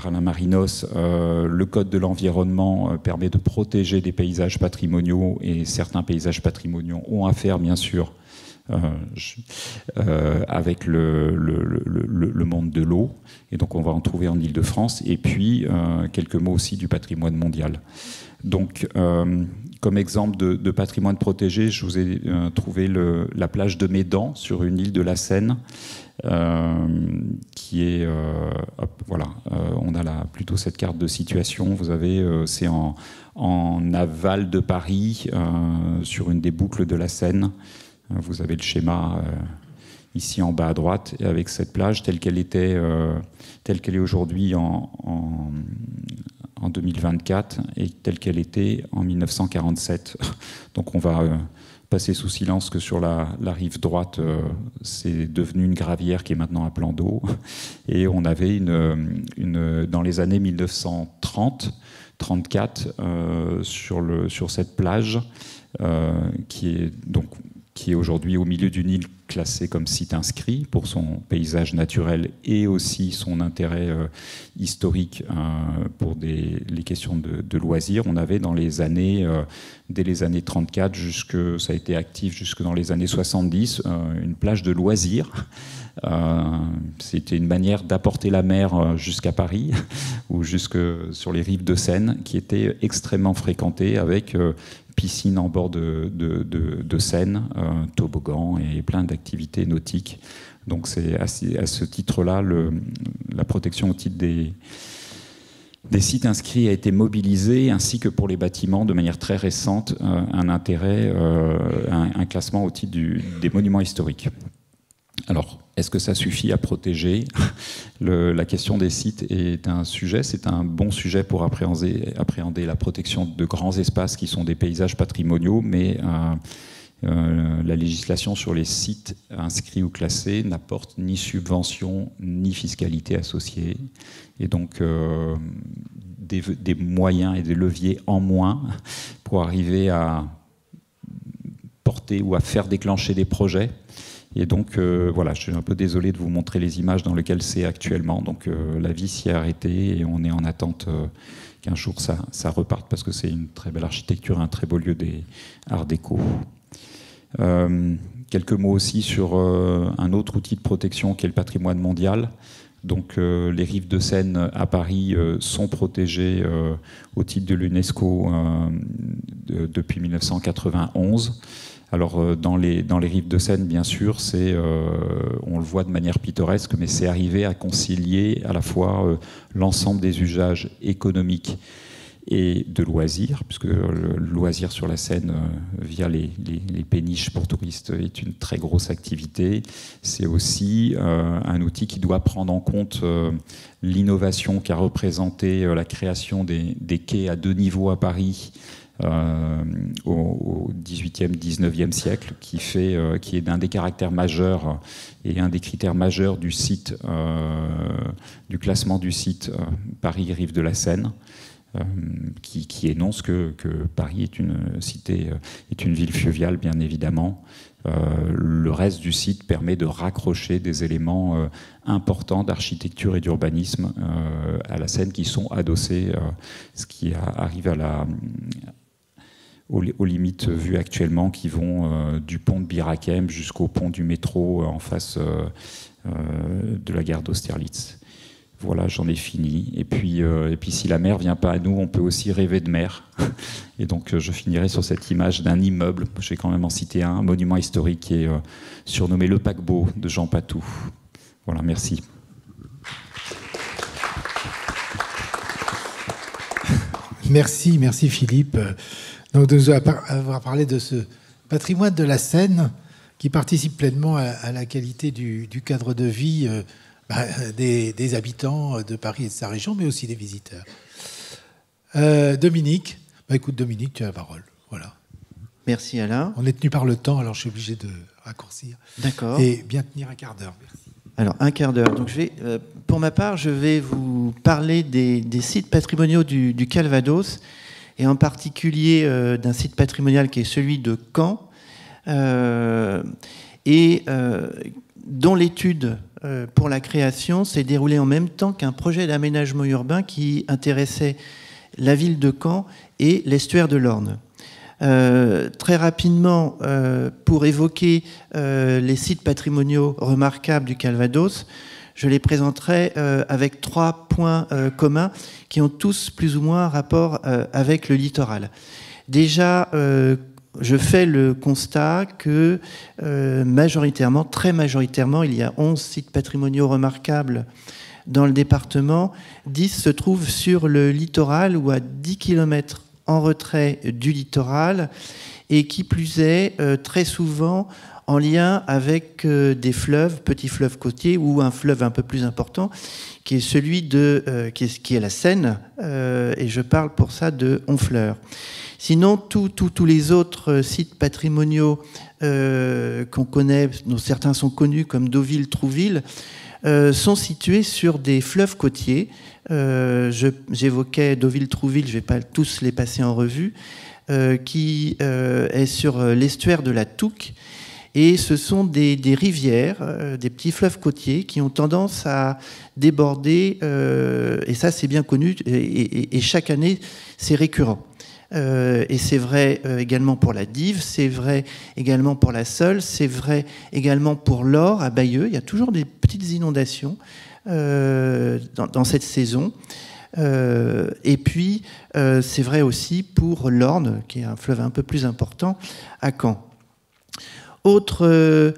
Alain Marinos. Le Code de l'environnement permet de protéger des paysages patrimoniaux, et certains paysages patrimoniaux ont affaire, bien sûr, avec le monde de l'eau. Et donc on va en trouver en Île-de-France. Et puis quelques mots aussi du patrimoine mondial. Donc, comme exemple de patrimoine protégé, je vous ai trouvé la plage de Médan sur une île de la Seine, qui est, voilà, on a plutôt cette carte de situation. Vous avez, c'est en aval de Paris, sur une des boucles de la Seine. Vous avez le schéma ici en bas à droite, et avec cette plage telle qu'elle était, telle qu'elle est aujourd'hui en 2024 et telle qu'elle était en 1947. Donc on va passer sous silence que sur la rive droite, c'est devenu une gravière qui est maintenant un plan d'eau. Et on avait dans les années 1930-34 sur cette plage qui est aujourd'hui au milieu d'une île classée comme site inscrit pour son paysage naturel et aussi son intérêt historique pour les questions de loisirs. On avait dans les années, dès les années 34, ça a été actif jusque dans les années 70, une plage de loisirs. C'était une manière d'apporter la mer jusqu'à Paris ou jusque sur les rives de Seine, qui était extrêmement fréquentée avec piscine en bord de Seine, toboggan et plein d'activités nautiques. Donc c'est à ce titre-là, la protection au titre des sites inscrits a été mobilisée, ainsi que pour les bâtiments de manière très récente, un intérêt, un classement au titre des monuments historiques. Alors, est-ce que ça suffit à protéger? La question des sites est un sujet, c'est un bon sujet pour appréhender la protection de grands espaces qui sont des paysages patrimoniaux, mais la législation sur les sites inscrits ou classés n'apporte ni subvention ni fiscalité associée. Et donc, des moyens et des leviers en moins pour arriver à porter ou à faire déclencher des projets. Et donc, voilà, je suis un peu désolé de vous montrer les images dans lesquelles c'est actuellement. Donc, la vie s'y est arrêtée et on est en attente qu'un jour ça reparte, parce que c'est une très belle architecture, un très beau lieu des Arts déco. Quelques mots aussi sur un autre outil de protection qui est le patrimoine mondial. Donc, les rives de Seine à Paris sont protégées au titre de l'UNESCO depuis 1991. Alors, dans les rives de Seine, bien sûr, on le voit de manière pittoresque, mais c'est arrivé à concilier à la fois l'ensemble des usages économiques et de loisirs, puisque le loisir sur la Seine via les péniches pour touristes est une très grosse activité. C'est aussi un outil qui doit prendre en compte l'innovation qu'a représenté la création des quais à 2 niveaux à Paris au XVIIIe, XIXe siècle, qui est d'un des caractères majeurs et un des critères majeurs du site, du classement du site Paris rive de la Seine. Qui énonce que Paris est une cité, est une ville fluviale, bien évidemment. Le reste du site permet de raccrocher des éléments importants d'architecture et d'urbanisme à la Seine, qui sont adossés, ce qui arrive aux limites vues actuellement, qui vont du pont de Bir Hakeim jusqu'au pont du métro en face de la gare d'Austerlitz. Voilà, j'en ai fini. Et puis si la mer vient pas à nous, on peut aussi rêver de mer. Et donc, je finirai sur cette image d'un immeuble. Je vais quand même en citer un monument historique qui est surnommé le paquebot de Jean Patou. Voilà, merci. Merci Philippe. Donc, de nous avoir parlé de ce patrimoine de la Seine qui participe pleinement à la qualité du cadre de vie des habitants de Paris et de sa région, mais aussi des visiteurs. Dominique, écoute Dominique, tu as la parole. Voilà. Merci Alain. On est tenu par le temps, alors je suis obligé de raccourcir. D'accord. Et bien tenir un quart d'heure. Merci. Alors, un quart d'heure. Donc, pour ma part, je vais vous parler des sites patrimoniaux du Calvados, et en particulier d'un site patrimonial qui est celui de Caen, dont l'étude pour la création s'est déroulée en même temps qu'un projet d'aménagement urbain qui intéressait la ville de Caen et l'estuaire de l'Orne. Très rapidement, pour évoquer les sites patrimoniaux remarquables du Calvados, je les présenterai avec 3 points communs qui ont tous plus ou moins un rapport avec le littoral. Déjà, je fais le constat que majoritairement, très majoritairement, il y a 11 sites patrimoniaux remarquables dans le département. 10 se trouvent sur le littoral ou à 10 km en retrait du littoral, et qui plus est, très souvent en lien avec des fleuves, petits fleuves côtiers, ou un fleuve un peu plus important, qui est celui qui est la Seine, et je parle pour ça de Honfleur. Sinon, tous les autres sites patrimoniaux qu'on connaît, dont certains sont connus comme Deauville, Trouville, sont situés sur des fleuves côtiers. J'évoquais Deauville, Trouville, je ne vais pas tous les passer en revue, qui est sur l'estuaire de la Touques. Et ce sont des rivières, des petits fleuves côtiers qui ont tendance à déborder, et ça c'est bien connu, et chaque année c'est récurrent. Et c'est vrai également pour la Dive, c'est vrai également pour la Seule, c'est vrai également pour l'Or à Bayeux. Il y a toujours des petites inondations dans cette saison. Et puis, c'est vrai aussi pour l'Orne, qui est un fleuve un peu plus important, à Caen. Autre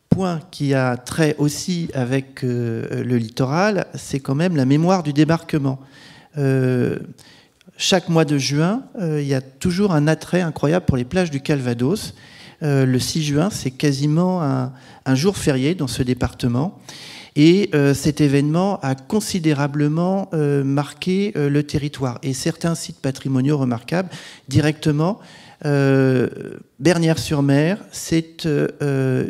point qui a trait aussi avec le littoral, c'est quand même la mémoire du débarquement. Chaque mois de juin, il y a toujours un attrait incroyable pour les plages du Calvados. Le 6 juin, c'est quasiment un jour férié dans ce département. Et cet événement a considérablement marqué le territoire. Et certains sites patrimoniaux remarquables, directement, Bernières-sur-Mer, c'est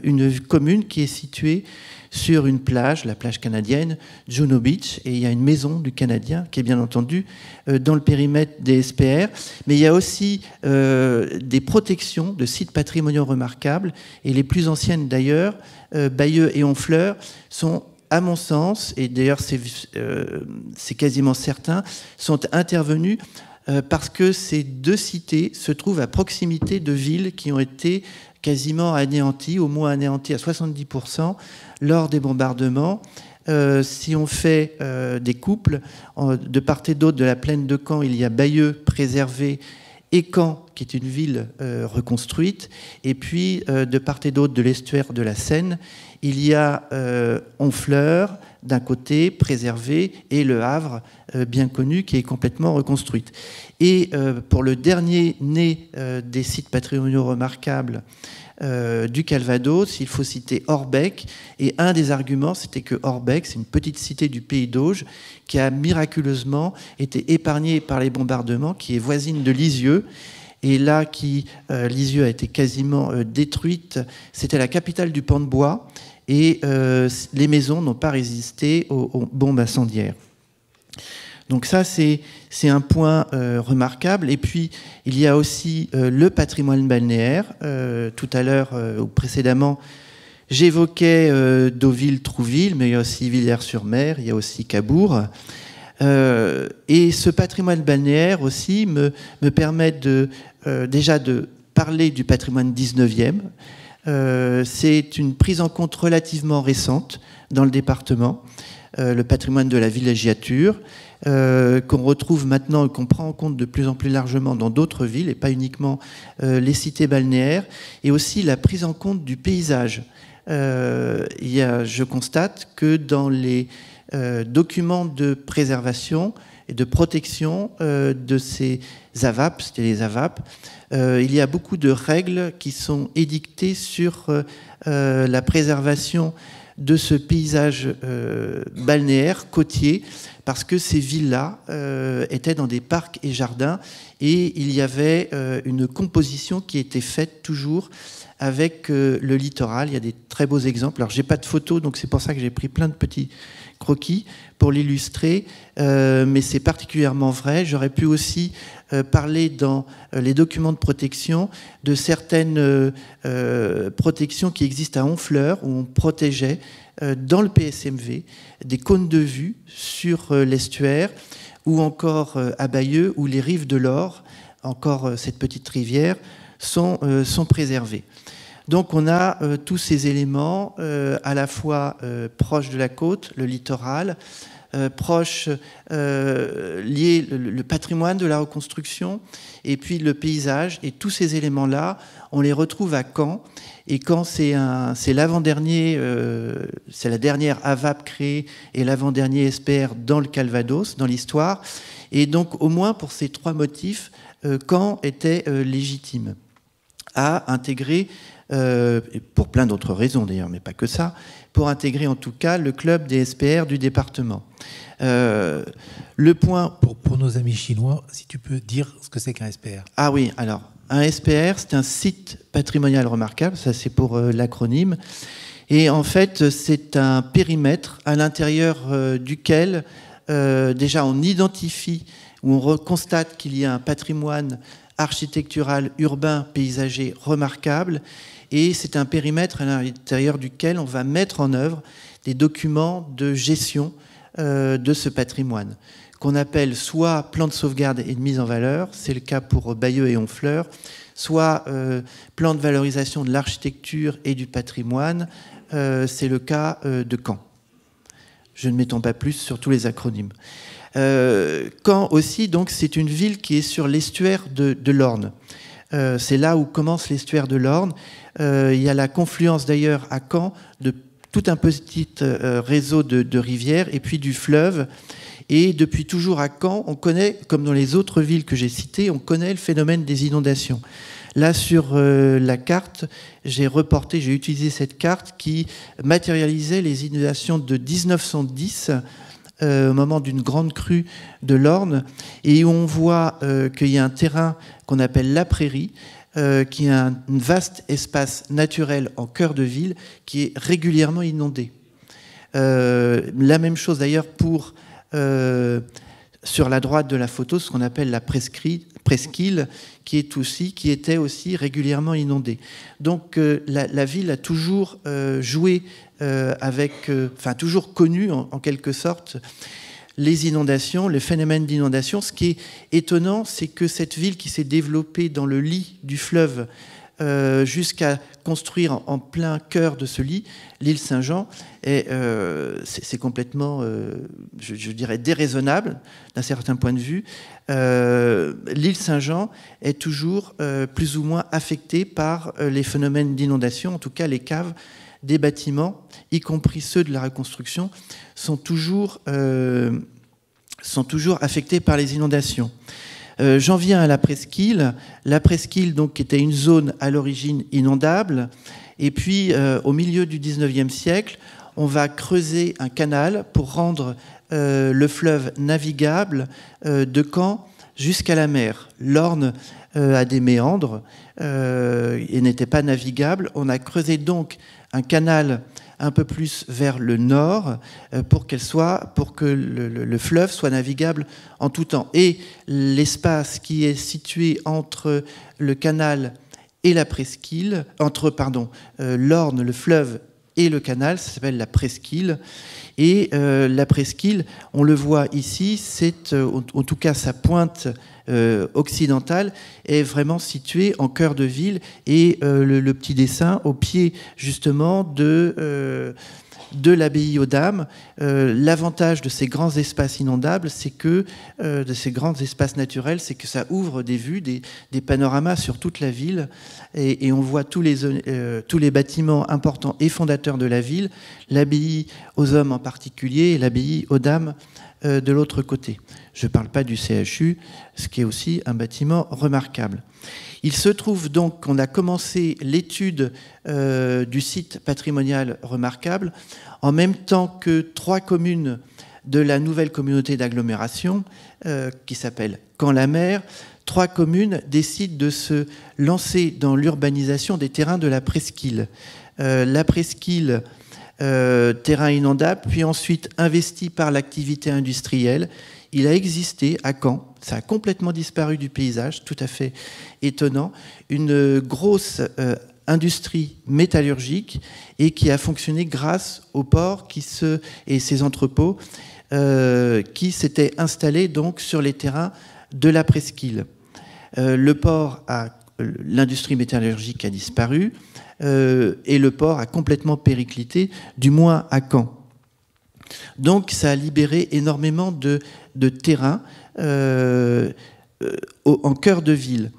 une commune qui est située sur une plage, la plage canadienne, Juno Beach, et il y a une maison du Canadien qui est bien entendu dans le périmètre des SPR, mais il y a aussi des protections de sites patrimoniaux remarquables, et les plus anciennes d'ailleurs, Bayeux et Honfleur, sont à mon sens, et d'ailleurs c'est quasiment certain, sont intervenus parce que ces deux cités se trouvent à proximité de villes qui ont été quasiment anéanties, au moins anéanties à 70% lors des bombardements. Si on fait des couples, de part et d'autre de la plaine de Caen, il y a Bayeux préservé et Caen, qui est une ville reconstruite. Et puis, de part et d'autre de l'estuaire de la Seine, il y a Honfleur, d'un côté, préservé, et Le Havre, bien connu, qui est complètement reconstruite. Et pour le dernier né des sites patrimoniaux remarquables du Calvados, il faut citer Orbec. Et un des arguments, c'était que Orbec, c'est une petite cité du pays d'Auge, qui a miraculeusement été épargnée par les bombardements, qui est voisine de Lisieux. Et là, Lisieux a été quasiment détruite. C'était la capitale du pan de bois. Et les maisons n'ont pas résisté aux bombes incendiaires. Donc ça, c'est un point remarquable. Et puis, il y a aussi le patrimoine balnéaire. Tout à l'heure, ou précédemment, j'évoquais Deauville, Trouville, mais il y a aussi Villers-sur-Mer, il y a aussi Cabourg. Et ce patrimoine balnéaire aussi me permet déjà de parler du patrimoine 19e. C'est une prise en compte relativement récente dans le département, le patrimoine de la villégiature, qu'on retrouve maintenant et qu'on prend en compte de plus en plus largement dans d'autres villes, et pas uniquement les cités balnéaires, et aussi la prise en compte du paysage. Je constate que dans les documents de préservation et de protection de ces AVAP, c'était les AVAP, il y a beaucoup de règles qui sont édictées sur la préservation de ce paysage balnéaire, côtier, parce que ces villes-là étaient dans des parcs et jardins, et il y avait une composition qui était faite toujours avec le littoral. Il y a des très beaux exemples. Alors, j'ai pas de photos, donc c'est pour ça que j'ai pris plein de petits croquis pour l'illustrer, mais c'est particulièrement vrai. J'aurais pu aussi parler dans les documents de protection de certaines protections qui existent à Honfleur, où on protégeait dans le PSMV des cônes de vue sur l'estuaire, ou encore à Bayeux, où les rives de l'Or, encore cette petite rivière, sont préservées. Donc on a tous ces éléments à la fois proches de la côte, le littoral, proches liés le patrimoine de la reconstruction, et puis le paysage. Et tous ces éléments-là, on les retrouve à Caen. Et Caen, c'est l'avant-dernier, c'est la dernière AVAP créée et l'avant-dernier SPR dans le Calvados, dans l'histoire. Et donc au moins pour ces trois motifs, Caen était légitime à intégrer, pour plein d'autres raisons d'ailleurs, mais pas que ça, pour intégrer en tout cas le club des SPR du département. Le point... Pour nos amis chinois, si tu peux dire ce que c'est qu'un SPR. Ah oui, alors, un SPR, c'est un site patrimonial remarquable, ça c'est pour l'acronyme, et en fait c'est un périmètre à l'intérieur duquel déjà on identifie, où on constate qu'il y a un patrimoine architectural, urbain, paysager remarquable, et c'est un périmètre à l'intérieur duquel on va mettre en œuvre des documents de gestion de ce patrimoine, qu'on appelle soit plan de sauvegarde et de mise en valeur, c'est le cas pour Bayeux et Honfleur, soit plan de valorisation de l'architecture et du patrimoine, c'est le cas de Caen. Je ne m'étends pas plus sur tous les acronymes. Caen aussi, donc, c'est une ville qui est sur l'estuaire de l'Orne. C'est là où commence l'estuaire de l'Orne. Il y a la confluence d'ailleurs à Caen de tout un petit réseau de rivières et puis du fleuve. Et depuis toujours à Caen, on connaît, comme dans les autres villes que j'ai citées, on connaît le phénomène des inondations. Là, sur la carte, j'ai utilisé cette carte qui matérialisait les inondations de 1910, au moment d'une grande crue de l'Orne, et où on voit qu'il y a un terrain qu'on appelle la Prairie, qui est un vaste espace naturel en cœur de ville, qui est régulièrement inondé. La même chose d'ailleurs pour... sur la droite de la photo, ce qu'on appelle la presqu'île, qui était aussi régulièrement inondée. Donc la ville a toujours joué toujours connu en quelque sorte les inondations, les phénomènes d'inondation. Ce qui est étonnant, c'est que cette ville qui s'est développée dans le lit du fleuve jusqu'à construire en plein cœur de ce lit, l'île Saint-Jean, c'est complètement, je dirais, déraisonnable d'un certain point de vue. L'île Saint-Jean est toujours plus ou moins affectée par les phénomènes d'inondation. En tout cas, les caves des bâtiments, y compris ceux de la reconstruction, sont toujours affectés par les inondations. J'en viens à la presqu'île. La presqu'île, donc, qui était une zone à l'origine inondable. Et puis, au milieu du 19e siècle, on va creuser un canal pour rendre le fleuve navigable de Caen jusqu'à la mer. L'Orne a des méandres et n'était pas navigable. On a creusé donc un canal un peu plus vers le nord pour que le fleuve soit navigable en tout temps. Et l'espace qui est situé entre le canal et la presqu'île, l'Orne, le fleuve et le canal, ça s'appelle la presqu'île. Et la presqu'île, on le voit ici, c'est en tout cas sa pointe occidentale est vraiment située en cœur de ville, et le petit dessin au pied justement de l'abbaye aux Dames. L'avantage de ces grands espaces inondables, c'est que de ces grands espaces naturels, c'est que ça ouvre des vues, des panoramas sur toute la ville, et on voit tous les bâtiments importants et fondateurs de la ville, l'abbaye aux Hommes en particulier et l'abbaye aux Dames de l'autre côté. Je ne parle pas du CHU, ce qui est aussi un bâtiment remarquable. Il se trouve donc qu'on a commencé l'étude du site patrimonial remarquable en même temps que 3 communes de la nouvelle communauté d'agglomération qui s'appelle Caen-la-Mer, 3 communes décident de se lancer dans l'urbanisation des terrains de la presqu'île. La presqu'île, terrain inondable, puis ensuite investi par l'activité industrielle. Il a existé à Caen, ça a complètement disparu du paysage, tout à fait étonnant, une grosse industrie métallurgique et qui a fonctionné grâce au port et ses entrepôts qui s'étaient installés donc sur les terrains de la presqu'île. L'industrie métallurgique a disparu et le port a complètement périclité, du moins à Caen. Donc ça a libéré énormément de terrain en cœur de ville.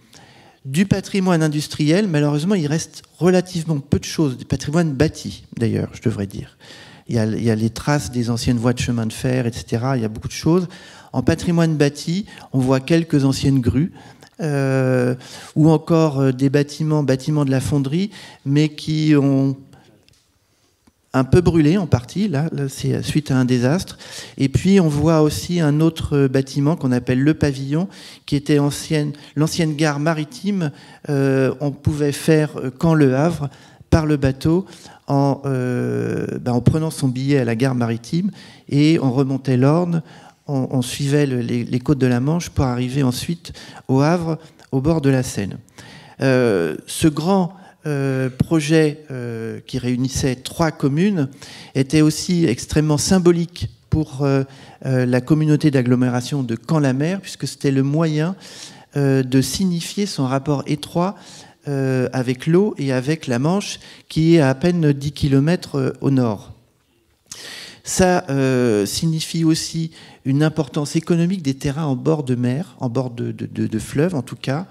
Du patrimoine industriel, malheureusement, il reste relativement peu de choses, du patrimoine bâti d'ailleurs, je devrais dire. Il y a les traces des anciennes voies de chemin de fer, etc. Il y a beaucoup de choses. En patrimoine bâti, on voit quelques anciennes grues, ou encore des bâtiments de la fonderie, mais qui ont un peu brûlé en partie, là c'est suite à un désastre. Et puis on voit aussi un autre bâtiment qu'on appelle le Pavillon, qui était l'ancienne gare maritime. On pouvait faire Caen-Le Havre par le bateau en prenant son billet à la gare maritime, et on remontait l'Orne, on suivait les côtes de la Manche pour arriver ensuite au Havre, au bord de la Seine. Ce grand projet qui réunissait 3 communes était aussi extrêmement symbolique pour la communauté d'agglomération de Caen-la-Mer, puisque c'était le moyen de signifier son rapport étroit avec l'eau et avec la Manche, qui est à peine 10 km au nord. Ça signifie aussi une importance économique des terrains en bord de mer, en bord de fleuve en tout cas.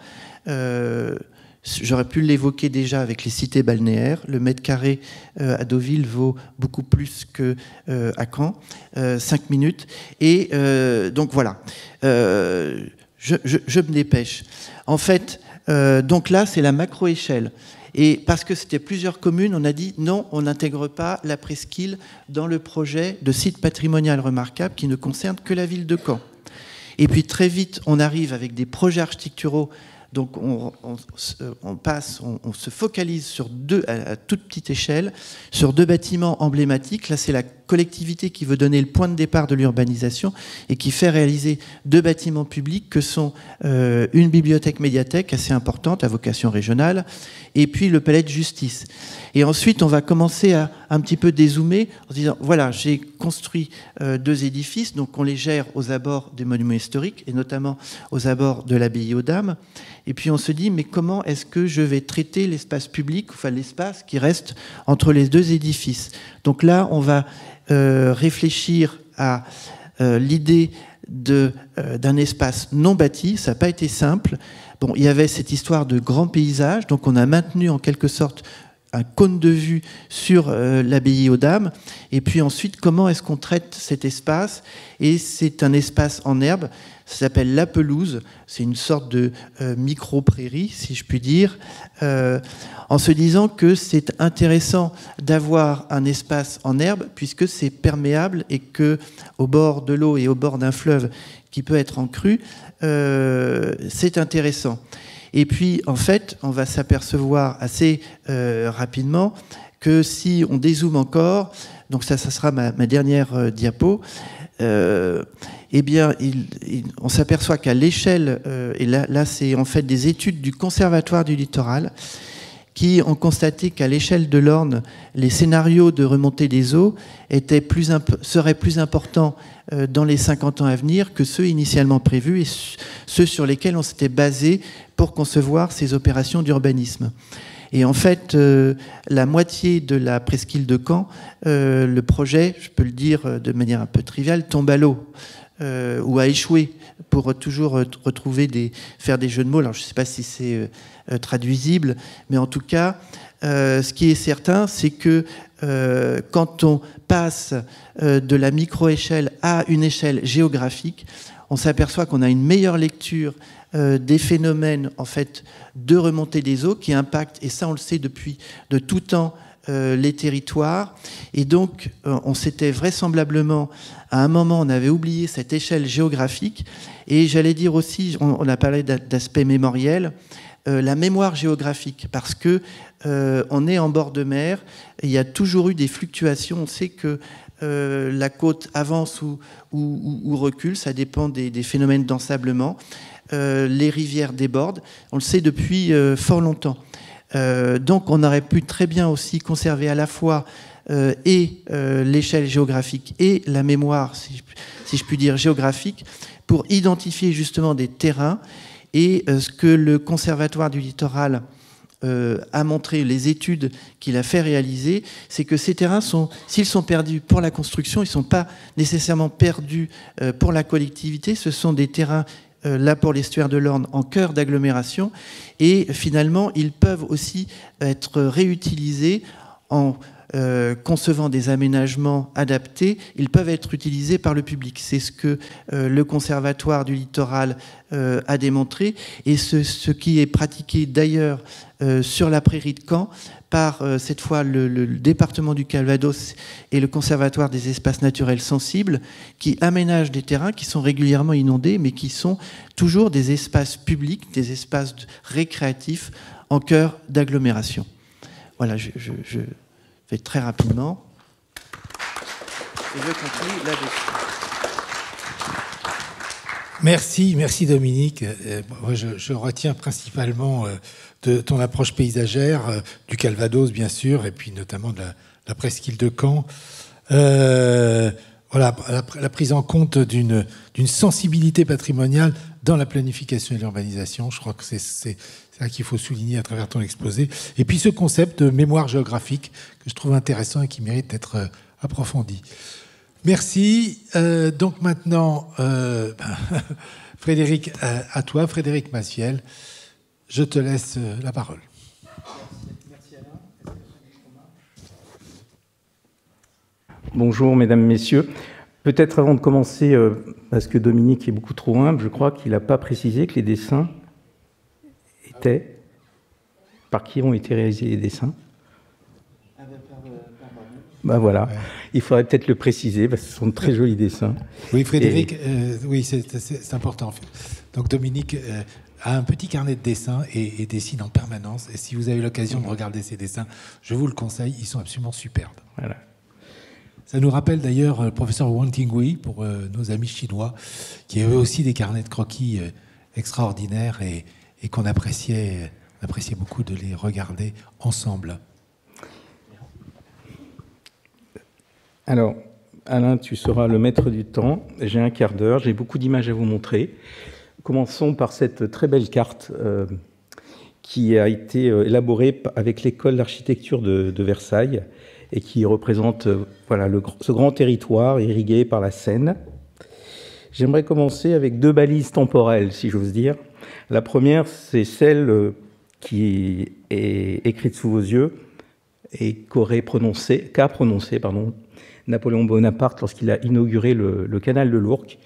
J'aurais pu l'évoquer déjà avec les cités balnéaires. Le mètre carré à Deauville vaut beaucoup plus qu'à Caen, 5 minutes. Et donc voilà, je me dépêche. En fait, donc là, c'est la macro-échelle. Et parce que c'était plusieurs communes, on a dit non, on n'intègre pas la presqu'île dans le projet de site patrimonial remarquable qui ne concerne que la ville de Caen. Et puis très vite, on arrive avec des projets architecturaux. Donc on se focalise sur à toute petite échelle, sur 2 bâtiments emblématiques. Là, c'est la collectivité qui veut donner le point de départ de l'urbanisation et qui fait réaliser 2 bâtiments publics que sont une bibliothèque-médiathèque assez importante à vocation régionale, et puis le palais de justice. Et ensuite, on va commencer à un petit peu dézoomer en se disant, voilà, j'ai construit 2 édifices, donc on les gère aux abords des monuments historiques, et notamment aux abords de l'abbaye aux Dames. Et puis on se dit, mais comment est-ce que je vais traiter l'espace public, enfin l'espace qui reste entre les 2 édifices? Donc là, on va réfléchir à l'idée d'un espace non bâti. Ça n'a pas été simple. Bon, il y avait cette histoire de grand paysage, donc on a maintenu en quelque sorte un cône de vue sur l'abbaye aux Dames. Et puis ensuite, comment est-ce qu'on traite cet espace? Et c'est un espace en herbe, ça s'appelle la pelouse. C'est une sorte de micro-prairie, si je puis dire, en se disant que c'est intéressant d'avoir un espace en herbe, puisque c'est perméable et que au bord de l'eau et au bord d'un fleuve qui peut être en crue, c'est intéressant. Et puis, en fait, on va s'apercevoir assez rapidement que si on dézoome encore, donc ça sera ma dernière diapo, eh bien, on s'aperçoit qu'à l'échelle, et là c'est en fait des études du Conservatoire du littoral, qui ont constaté qu'à l'échelle de l'Orne, les scénarios de remontée des eaux seraient plus importants dans les 50 ans à venir que ceux initialement prévus et ceux sur lesquels on s'était basé pour concevoir ces opérations d'urbanisme. Et en fait, la moitié de la presqu'île de Caen, le projet, je peux le dire de manière un peu triviale, tombe à l'eau ou a échoué pour toujours faire des jeux de mots. Alors je ne sais pas si c'est traduisible, mais en tout cas, ce qui est certain, c'est que quand on passe de la micro-échelle à une échelle géographique, on s'aperçoit qu'on a une meilleure lecture des phénomènes en fait de remontée des eaux qui impactent, et ça on le sait depuis de tout temps, les territoires. Et donc, on s'était vraisemblablement, à un moment, on avait oublié cette échelle géographique. Et j'allais dire aussi, on a parlé d'aspect mémoriel, la mémoire géographique, parce que on est en bord de mer, il y a toujours eu des fluctuations. On sait que la côte avance ou recule, ça dépend des phénomènes d'ensablement. Les rivières débordent, on le sait depuis fort longtemps. Donc on aurait pu très bien aussi conserver à la fois l'échelle géographique et la mémoire, si je puis dire, géographique, pour identifier justement des terrains. Et ce que le Conservatoire du littoral a montré, les études qu'il a fait réaliser, c'est que ces terrains, s'ils sont perdus pour la construction, ils ne sont pas nécessairement perdus pour la collectivité. Ce sont des terrains, là pour l'estuaire de l'Orne, en cœur d'agglomération. Et finalement, ils peuvent aussi être réutilisés en concevant des aménagements adaptés. Ils peuvent être utilisés par le public. C'est ce que le Conservatoire du littoral a démontré, et ce qui est pratiqué d'ailleurs sur la prairie de Caen par cette fois le département du Calvados et le Conservatoire des espaces naturels sensibles, qui aménagent des terrains qui sont régulièrement inondés, mais qui sont toujours des espaces publics, des espaces récréatifs en cœur d'agglomération. Voilà, je fais très rapidement. Et je continue là-dessus. Merci Dominique. Moi, je retiens principalement de ton approche paysagère, du Calvados bien sûr, et puis notamment de la presqu'île de Caen. Voilà, la prise en compte d'une sensibilité patrimoniale dans la planification et l'urbanisation. Je crois que c'est ça qu'il faut souligner à travers ton exposé. Et puis ce concept de mémoire géographique que je trouve intéressant et qui mérite d'être approfondi. Merci. Donc maintenant, Frédéric, à toi, Frédéric Maciel, je te laisse la parole. Merci Alain. Bonjour mesdames, messieurs. Peut-être avant de commencer, parce que Dominique est beaucoup trop humble, je crois qu'il n'a pas précisé que les dessins étaient... Par qui ont été réalisés les dessins ? Ben voilà, ouais. Il faudrait peut-être le préciser, parce que ce sont de très jolis dessins. Oui, Frédéric, oui, c'est important. En fait. Donc Dominique a un petit carnet de dessins et dessine en permanence. Et si vous avez l'occasion de regarder ces dessins, je vous le conseille, ils sont absolument superbes. Voilà. Ça nous rappelle d'ailleurs le professeur Wang Tingui, pour nos amis chinois, qui avait aussi des carnets de croquis extraordinaires et qu'on appréciait beaucoup de les regarder ensemble. Alors, Alain, tu seras le maître du temps. J'ai un quart d'heure, j'ai beaucoup d'images à vous montrer. Commençons par cette très belle carte qui a été élaborée avec l'école d'architecture de Versailles et qui représente voilà, ce grand territoire irrigué par la Seine. J'aimerais commencer avec deux balises temporelles, si j'ose dire. La première, c'est celle qui est écrite sous vos yeux et qu'a prononcé Napoléon Bonaparte lorsqu'il a inauguré le canal de l'Ourcq.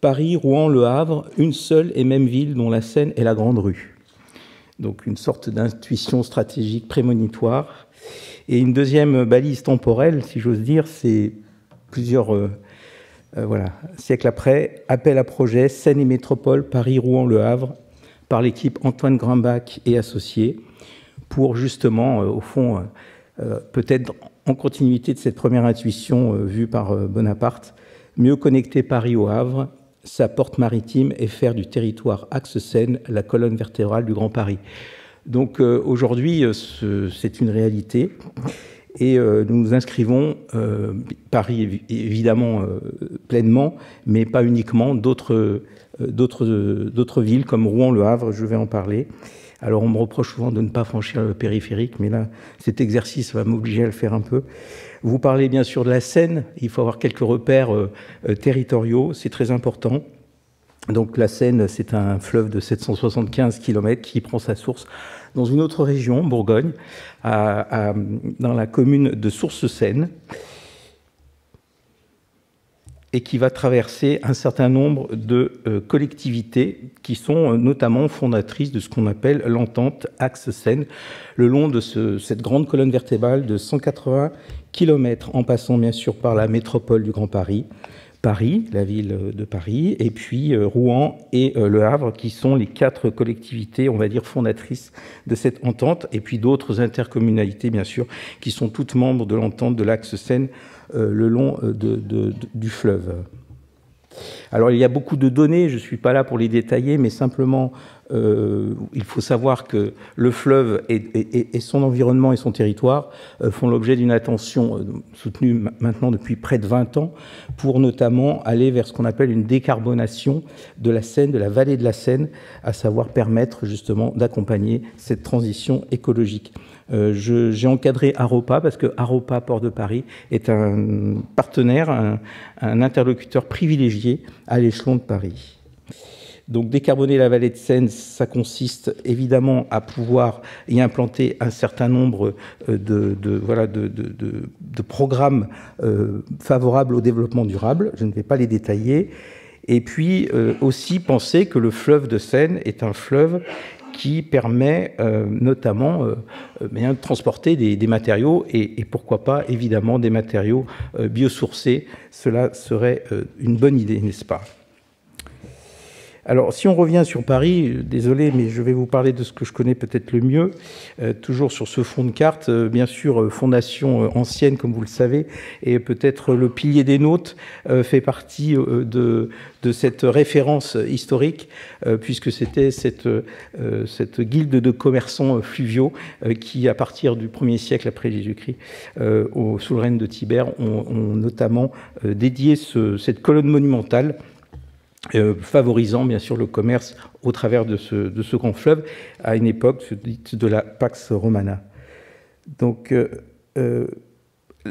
Paris, Rouen, Le Havre, une seule et même ville dont la Seine est la grande rue. Donc une sorte d'intuition stratégique prémonitoire. Et une deuxième balise temporelle, si j'ose dire, c'est plusieurs siècles après, appel à projet, Seine et Métropole, Paris, Rouen, Le Havre, par l'équipe Antoine Grimbach et associés, pour justement, au fond, peut-être en continuité de cette première intuition vue par Bonaparte, mieux connecter Paris au Havre, sa porte maritime, et faire du territoire axe Seine la colonne vertébrale du Grand Paris. Donc aujourd'hui, c'est une réalité, et nous nous inscrivons, Paris évidemment pleinement, mais pas uniquement, d'autres villes comme Rouen, Le Havre, je vais en parler. Alors on me reproche souvent de ne pas franchir le périphérique, mais là, cet exercice va m'obliger à le faire un peu. Vous parlez bien sûr de la Seine, il faut avoir quelques repères territoriaux, c'est très important. Donc la Seine, c'est un fleuve de 775 km qui prend sa source dans une autre région, Bourgogne, dans la commune de Sources-Seine. et qui va traverser un certain nombre de collectivités qui sont notamment fondatrices de ce qu'on appelle l'entente Axe-Seine, le long de cette grande colonne vertébrale de 180 km, en passant bien sûr par la métropole du Grand Paris, la ville de Paris, et puis Rouen et Le Havre, qui sont les 4 collectivités, on va dire, fondatrices de cette entente, et puis d'autres intercommunalités, bien sûr, qui sont toutes membres de l'entente de l'Axe Seine le long du fleuve. Alors, il y a beaucoup de données, je ne suis pas là pour les détailler, mais simplement, il faut savoir que le fleuve et son environnement et son territoire font l'objet d'une attention soutenue maintenant depuis près de 20 ans pour notamment aller vers ce qu'on appelle une décarbonation de la Seine, de la vallée de la Seine, à savoir permettre justement d'accompagner cette transition écologique. J'ai encadré Aropa parce que Aropa Port de Paris est un partenaire, un interlocuteur privilégié à l'échelon de Paris. Donc décarboner la vallée de Seine, ça consiste évidemment à pouvoir y implanter un certain nombre de programmes favorables au développement durable. Je ne vais pas les détailler. Et puis aussi penser que le fleuve de Seine est un fleuve qui permet notamment de transporter des matériaux et pourquoi pas évidemment des matériaux biosourcés. Cela serait une bonne idée, n'est-ce pas ? Alors, si on revient sur Paris, désolé, mais je vais vous parler de ce que je connais peut-être le mieux, toujours sur ce fond de carte, bien sûr, fondation ancienne, comme vous le savez, et peut-être le pilier des nôtes fait partie de cette référence historique, puisque c'était cette guilde de commerçants fluviaux qui, à partir du 1er siècle après Jésus-Christ, sous le règne de Tibère, ont notamment dédié cette colonne monumentale favorisant bien sûr le commerce au travers de ce grand fleuve à une époque dite de la Pax Romana. Donc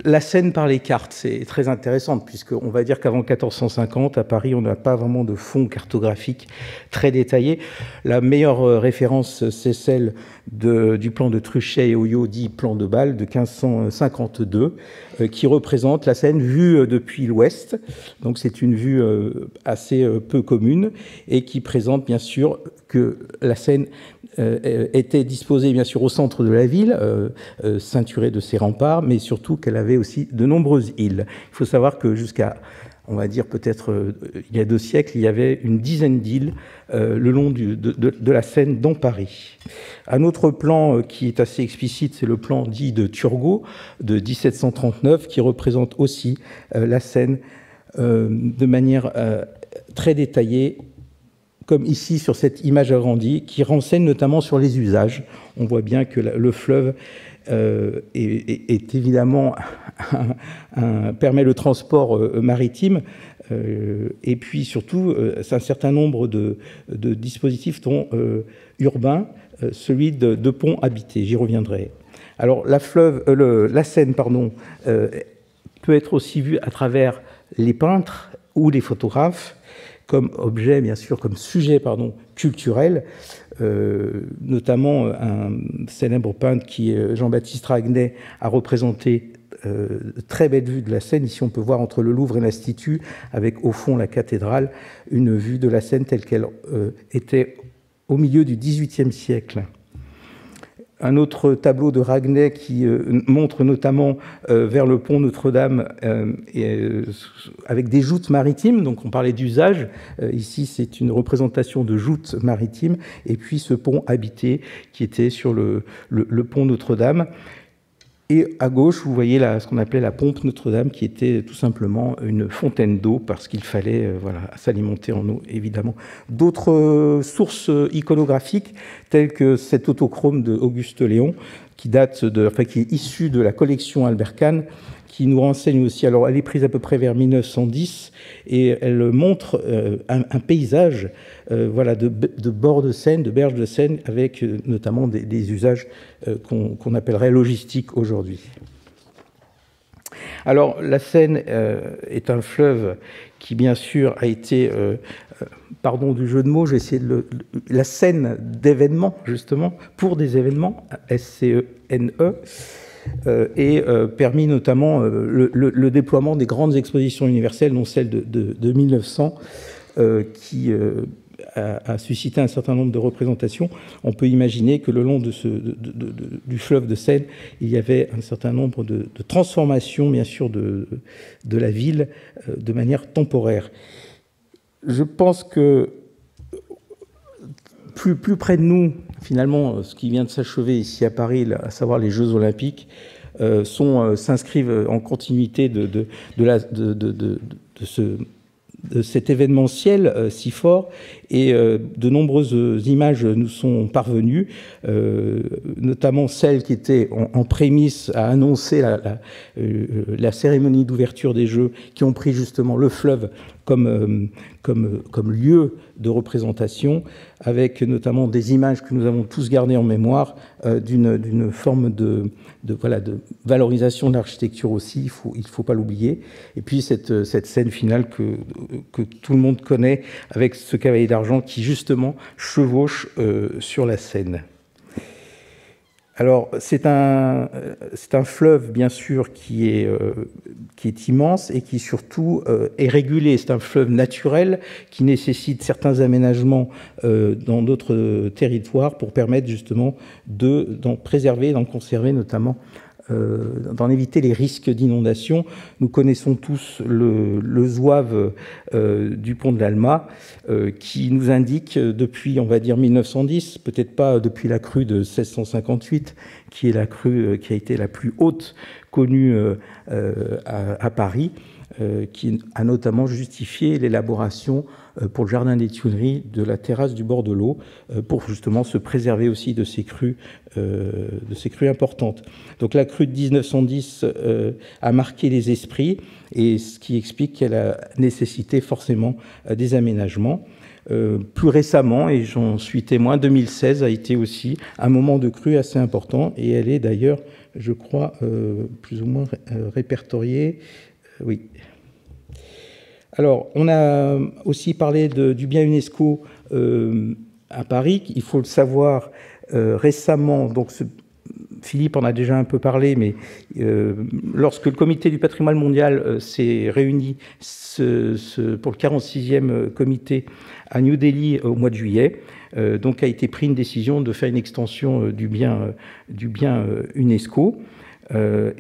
la Seine par les cartes, c'est très intéressant puisqu'on va dire qu'avant 1450 à Paris on n'a pas vraiment de fond cartographique très détaillé. La meilleure référence c'est celle du plan de Truchet et Oyot dit plan de Bâle de 1552 qui représente la Seine vue depuis l'ouest. Donc c'est une vue assez peu commune et qui présente bien sûr que la Seine était disposée bien sûr au centre de la ville, ceinturée de ses remparts, mais surtout qu'elle avait aussi de nombreuses îles. Il faut savoir que jusqu'à, on va dire peut-être il y a 2 siècles, il y avait une dizaine d'îles le long de la Seine dans Paris. Un autre plan qui est assez explicite, c'est le plan dit de Turgot de 1739, qui représente aussi la Seine de manière très détaillée, comme ici sur cette image agrandie, qui renseigne notamment sur les usages. On voit bien que le fleuve est évidemment permet le transport maritime, et puis surtout c'est un certain nombre de dispositifs dont urbains, celui de ponts habités. J'y reviendrai. Alors la Seine, peut être aussi vue à travers les peintres ou les photographes, comme objet, bien sûr, comme sujet, culturel, notamment un célèbre peintre qui est Jean-Baptiste Raguenet a représenté très belle vue de la Seine. Ici, on peut voir entre le Louvre et l'Institut, avec au fond la cathédrale, une vue de la Seine telle qu'elle était au milieu du XVIIIe siècle. Un autre tableau de Raguenet qui montre notamment vers le pont Notre-Dame avec des joutes maritimes. Donc on parlait d'usage. Ici, c'est une représentation de joutes maritimes. Et puis ce pont habité qui était sur le pont Notre-Dame. Et à gauche, vous voyez ce qu'on appelait la pompe Notre-Dame, qui était tout simplement une fontaine d'eau, parce qu'il fallait s'alimenter en eau, évidemment. D'autres sources iconographiques, telles que cet autochrome de Auguste Léon, qui est issu de la collection Albert Kahn, qui nous renseigne aussi. Alors, elle est prise à peu près vers 1910, et elle montre un paysage de bord de Seine, de berge de Seine, avec notamment des usages qu'on appellerait logistiques aujourd'hui. Alors, la Seine est un fleuve qui, bien sûr, a été, pardon du jeu de mots, j'ai essayé la scène d'événements, justement, pour des événements, S-C-E-N-E, et permis notamment le déploiement des grandes expositions universelles, dont celle de 1900, qui a suscité un certain nombre de représentations. On peut imaginer que le long du fleuve de Seine, il y avait un certain nombre de transformations, bien sûr, de la ville de manière temporaire. Je pense que plus près de nous, finalement, ce qui vient de s'achever ici à Paris, à savoir les Jeux Olympiques, s'inscrivent en continuité de cet événementiel si fort, et de nombreuses images nous sont parvenues, notamment celles qui étaient en prémisse à annoncer la cérémonie d'ouverture des Jeux, qui ont pris justement le fleuve comme lieu de représentation, avec notamment des images que nous avons tous gardées en mémoire, d'une forme de valorisation de l'architecture aussi, il faut pas l'oublier. Et puis cette scène finale que tout le monde connaît, avec ce cavalier d'argent qui justement chevauche sur la Seine. Alors, c'est un fleuve, bien sûr, qui est immense et qui, surtout, est régulé. C'est un fleuve naturel qui nécessite certains aménagements dans d'autres territoires pour permettre, justement, d'en préserver, d'en conserver, notamment, d'en éviter les risques d'inondation. Nous connaissons tous le zouave du pont de l'Alma, qui nous indique depuis, on va dire, 1910, peut-être pas depuis la crue de 1658, qui est la crue qui a été la plus haute connue à Paris, qui a notamment justifié l'élaboration pour le jardin des Tuileries de la terrasse du bord de l'eau, pour justement se préserver aussi de ces crues importantes. Donc la crue de 1910 a marqué les esprits, et ce qui explique qu'elle a nécessité forcément des aménagements. Plus récemment, et j'en suis témoin, 2016 a été aussi un moment de crue assez important, et elle est d'ailleurs, je crois, plus ou moins répertoriée. Oui. Alors, on a aussi parlé du bien UNESCO à Paris. Il faut le savoir, récemment, donc Philippe en a déjà un peu parlé, mais lorsque le Comité du patrimoine mondial s'est réuni pour le 46e comité à New Delhi au mois de juillet, donc a été prise une décision de faire une extension du bien UNESCO.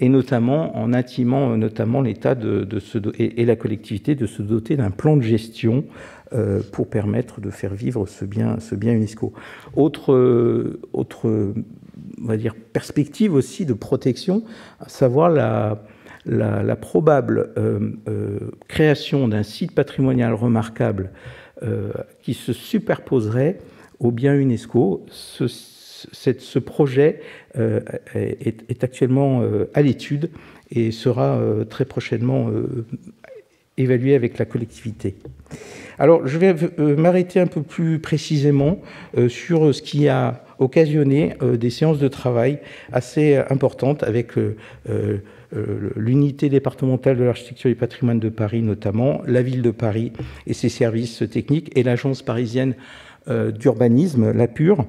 Et notamment en intimant notamment l'État et la collectivité de se doter d'un plan de gestion pour permettre de faire vivre ce bien UNESCO. Autre on va dire, perspective aussi de protection, à savoir la probable création d'un site patrimonial remarquable qui se superposerait au bien UNESCO. Ce projet est actuellement à l'étude et sera très prochainement évalué avec la collectivité. Alors, je vais m'arrêter un peu plus précisément sur ce qui a occasionné des séances de travail assez importantes avec l'unité départementale de l'architecture et du patrimoine de Paris notamment, la ville de Paris et ses services techniques, et l'agence parisienne d'urbanisme, l'APUR,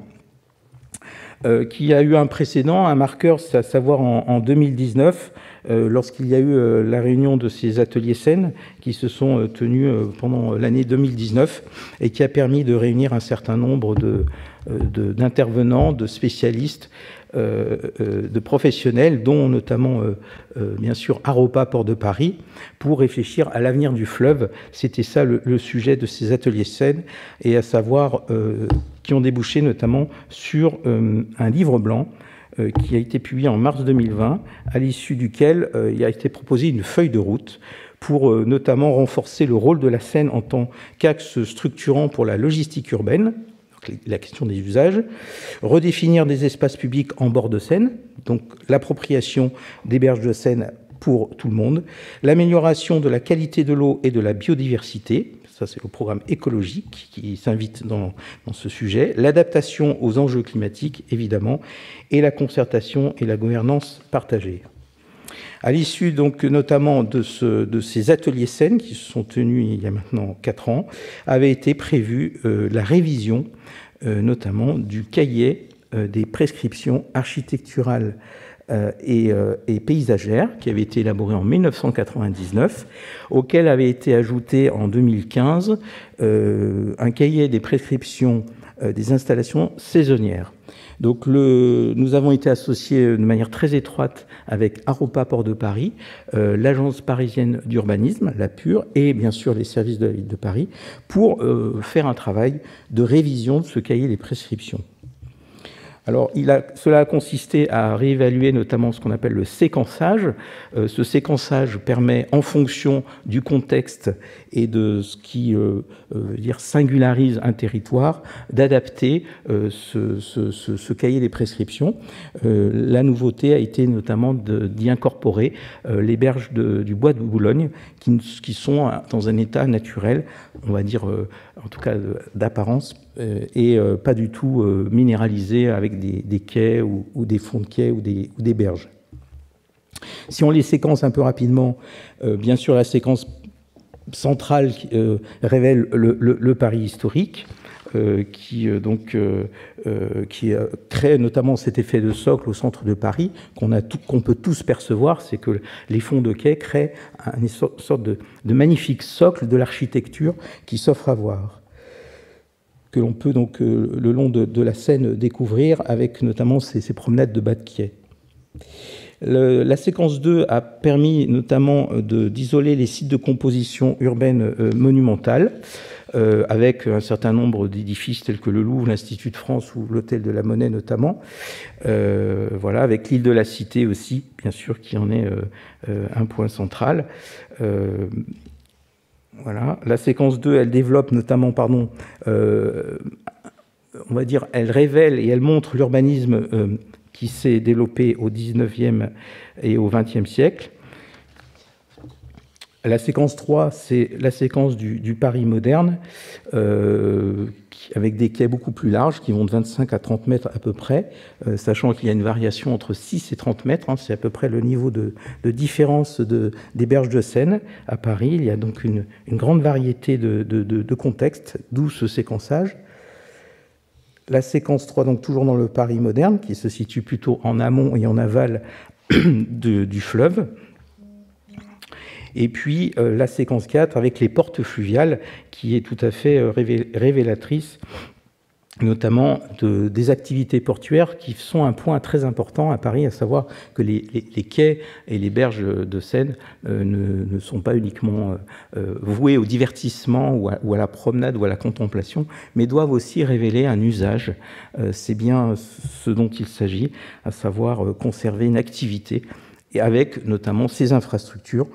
qui a eu un précédent, un marqueur, à savoir en 2019, lorsqu'il y a eu la réunion de ces ateliers Seine qui se sont tenus pendant l'année 2019 et qui a permis de réunir un certain nombre d'intervenants, de spécialistes, de professionnels, dont notamment, bien sûr, Aropa, Port de Paris, pour réfléchir à l'avenir du fleuve. C'était ça le sujet de ces ateliers Seine, et à savoir qui ont débouché notamment sur un livre blanc qui a été publié en mars 2020, à l'issue duquel il a été proposé une feuille de route pour notamment renforcer le rôle de la Seine en tant qu'axe structurant pour la logistique urbaine, donc la question des usages, redéfinir des espaces publics en bord de Seine, donc l'appropriation des berges de Seine pour tout le monde, l'amélioration de la qualité de l'eau et de la biodiversité, ça c'est le programme écologique qui s'invite dans ce sujet, l'adaptation aux enjeux climatiques évidemment, et la concertation et la gouvernance partagée. À l'issue donc notamment de ces ateliers Seine qui se sont tenus il y a maintenant 4 ans, avait été prévue la révision notamment du cahier des prescriptions architecturales et paysagère, qui avait été élaboré en 1999, auquel avait été ajouté en 2015 un cahier des prescriptions des installations saisonnières. Donc nous avons été associés de manière très étroite avec Aropa Port de Paris, l'agence parisienne d'urbanisme, la PUR, et bien sûr les services de la ville de Paris, pour faire un travail de révision de ce cahier des prescriptions. Alors, cela a consisté à réévaluer notamment ce qu'on appelle le séquençage. Ce séquençage permet, en fonction du contexte et de ce qui singularise un territoire, d'adapter ce cahier des prescriptions. La nouveauté a été notamment d'y incorporer les berges du bois de Boulogne, qui sont dans un état naturel, on va dire, en tout cas d'apparence, et pas du tout minéralisés avec des quais ou des fonds de quais ou des berges. Si on les séquence un peu rapidement, bien sûr la séquence centrale révèle le Paris historique, qui crée notamment cet effet de socle au centre de Paris qu'on peut tous percevoir, c'est que les fonds de quai créent une sorte de magnifique socle de l'architecture qui s'offre à voir, que l'on peut donc le long de la Seine découvrir avec notamment ces promenades de bas de quai. La séquence 2 a permis notamment d'isoler les sites de composition urbaine monumentale, avec un certain nombre d'édifices tels que le Louvre, l'Institut de France ou l'Hôtel de la Monnaie notamment. Voilà, avec l'île de la Cité aussi, bien sûr, qui en est un point central. Voilà. La séquence 2, elle développe notamment, on va dire, elle révèle et elle montre l'urbanisme qui s'est développé au XIXe et au XXe siècle. La séquence 3, c'est la séquence du Paris moderne, avec des quais beaucoup plus larges, qui vont de 25 à 30 mètres à peu près, sachant qu'il y a une variation entre 6 et 30 mètres, c'est à peu près le niveau de différence des berges de Seine à Paris. Il y a donc une grande variété de contextes, d'où ce séquençage. La séquence 3, donc toujours dans le Paris moderne, qui se situe plutôt en amont et en aval du fleuve. Et puis la séquence 4 avec les portes fluviales, qui est tout à fait révélatrice, notamment des activités portuaires qui sont un point très important à Paris, à savoir que les quais et les berges de Seine ne sont pas uniquement voués au divertissement ou à la promenade ou à la contemplation, mais doivent aussi révéler un usage. C'est bien ce dont il s'agit, à savoir conserver une activité, et avec notamment ces infrastructures.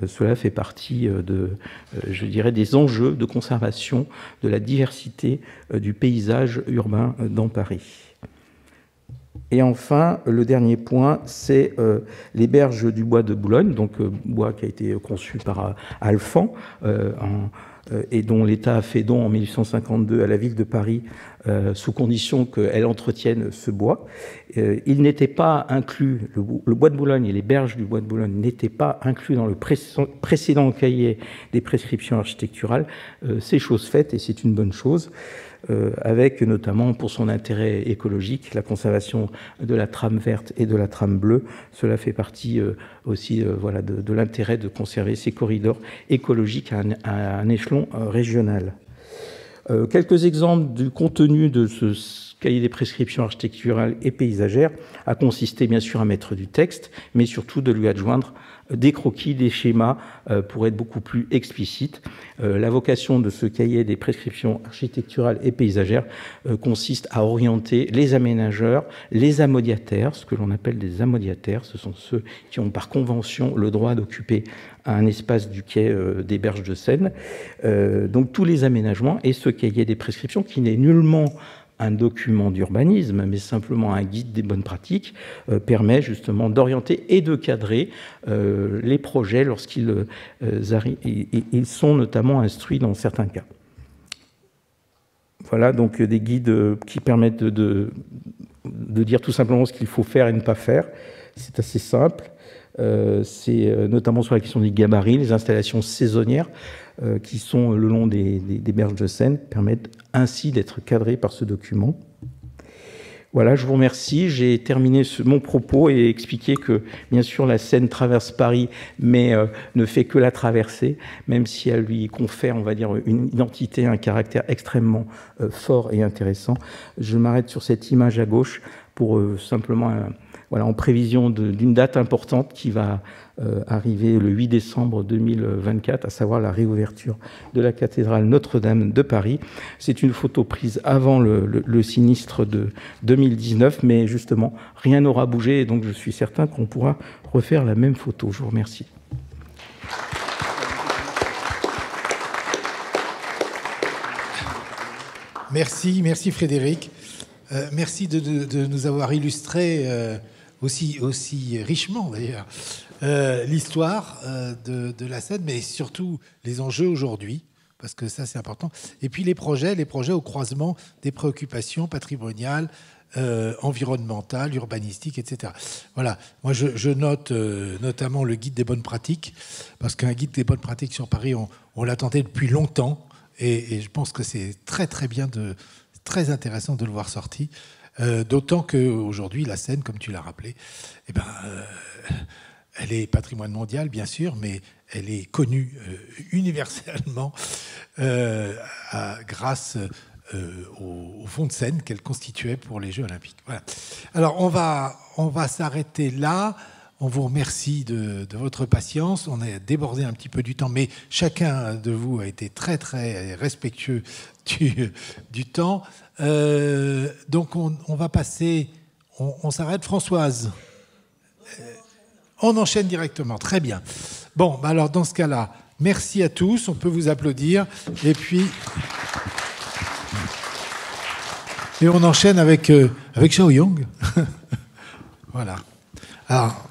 Cela fait partie je dirais, des enjeux de conservation de la diversité du paysage urbain dans Paris. Et enfin, le dernier point, c'est les berges du bois de Boulogne, donc bois qui a été conçu par Alphand, et dont l'État a fait don en 1852 à la ville de Paris, sous condition qu'elle entretienne ce bois. Il n'était pas inclus, le bois de Boulogne et les berges du bois de Boulogne n'étaient pas inclus dans le précédent cahier des prescriptions architecturales. C'est chose faite et c'est une bonne chose, avec notamment pour son intérêt écologique, la conservation de la trame verte et de la trame bleue. Cela fait partie aussi voilà, de l'intérêt de conserver ces corridors écologiques à un échelon régional. Quelques exemples du contenu de ce cahier des prescriptions architecturales et paysagères a consisté bien sûr à mettre du texte, mais surtout de lui adjoindre des croquis, des schémas pour être beaucoup plus explicite. La vocation de ce cahier des prescriptions architecturales et paysagères consiste à orienter les aménageurs, les amodiataires, ce que l'on appelle des amodiataires, ce sont ceux qui ont par convention le droit d'occuper un espace du quai des berges de Seine. Donc tous les aménagements et ce cahier des prescriptions qui n'est nullement un document d'urbanisme, mais simplement un guide des bonnes pratiques, permet justement d'orienter et de cadrer les projets lorsqu'ils ils sont notamment instruits dans certains cas. Voilà donc des guides qui permettent de dire tout simplement ce qu'il faut faire et ne pas faire. C'est assez simple. C'est notamment sur la question des gabarits, les installations saisonnières qui sont le long des berges de Seine permettent ainsi d'être cadrées par ce document. Voilà, je vous remercie. J'ai terminé mon propos et expliqué que, bien sûr, la Seine traverse Paris, mais ne fait que la traverser, même si elle lui confère, on va dire, une identité, un caractère extrêmement fort et intéressant. Je m'arrête sur cette image à gauche pour simplement, voilà, en prévision d'une date importante qui va arriver le 8 décembre 2024, à savoir la réouverture de la cathédrale Notre-Dame de Paris. C'est une photo prise avant le sinistre de 2019, mais justement, rien n'aura bougé, et donc je suis certain qu'on pourra refaire la même photo. Je vous remercie. Merci Frédéric. Merci de nous avoir illustré aussi richement d'ailleurs l'histoire de la Seine, mais surtout les enjeux aujourd'hui, parce que ça c'est important. Et puis les projets au croisement des préoccupations patrimoniales, environnementales, urbanistiques, etc. Voilà, moi je note notamment le guide des bonnes pratiques, parce qu'un guide des bonnes pratiques sur Paris, on l'attendait depuis longtemps, et je pense que c'est très bien, très intéressant de le voir sorti. D'autant qu'aujourd'hui, la Seine, comme tu l'as rappelé, elle est patrimoine mondial, bien sûr, mais elle est connue universellement grâce au fond de Seine qu'elle constituait pour les Jeux Olympiques. Voilà. Alors, on va s'arrêter là. On vous remercie de votre patience. On a débordé un petit peu du temps, mais chacun de vous a été très respectueux du temps. Donc on va passer, on s'arrête. Françoise, on enchaîne directement, très bien. Bon, bah alors dans ce cas-là, merci à tous, on peut vous applaudir, et puis on enchaîne avec Shaoyong. Voilà. Alors,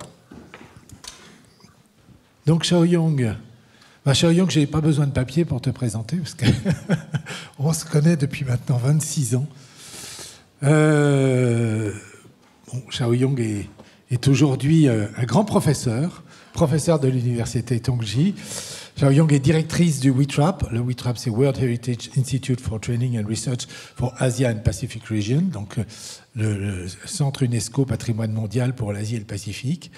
donc Shaoyong, Shaoyong, je n'ai pas besoin de papier pour te présenter, parce qu'on se connaît depuis maintenant 26 ans. Shaoyong est aujourd'hui un grand professeur de l'université Tongji. Shaoyong est directrice du WITRAP. Le WITRAP, c'est World Heritage Institute for Training and Research for Asia and Pacific Region, donc le centre UNESCO Patrimoine mondial pour l'Asie et le Pacifique.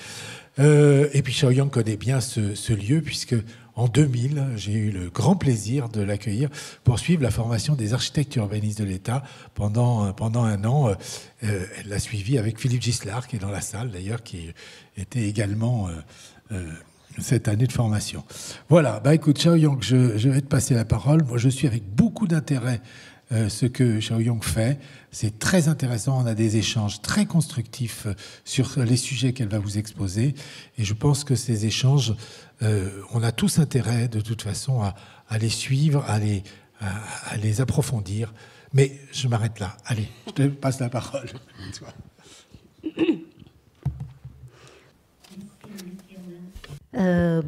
Et puis Shaoyong connaît bien ce lieu, puisque en 2000, j'ai eu le grand plaisir de l'accueillir pour suivre la formation des architectes urbanistes de l'État pendant un an. Elle l'a suivi avec Philippe Gisselard, qui est dans la salle d'ailleurs, qui était également cette année de formation. Voilà, écoute Shaoyong, je vais te passer la parole. Moi, je suis avec beaucoup d'intérêt ce que Shaoyong fait. C'est très intéressant, on a des échanges très constructifs sur les sujets qu'elle va vous exposer, et je pense que ces échanges, on a tous intérêt de toute façon à les suivre, à les approfondir. Mais je m'arrête là. Allez, je te passe la parole.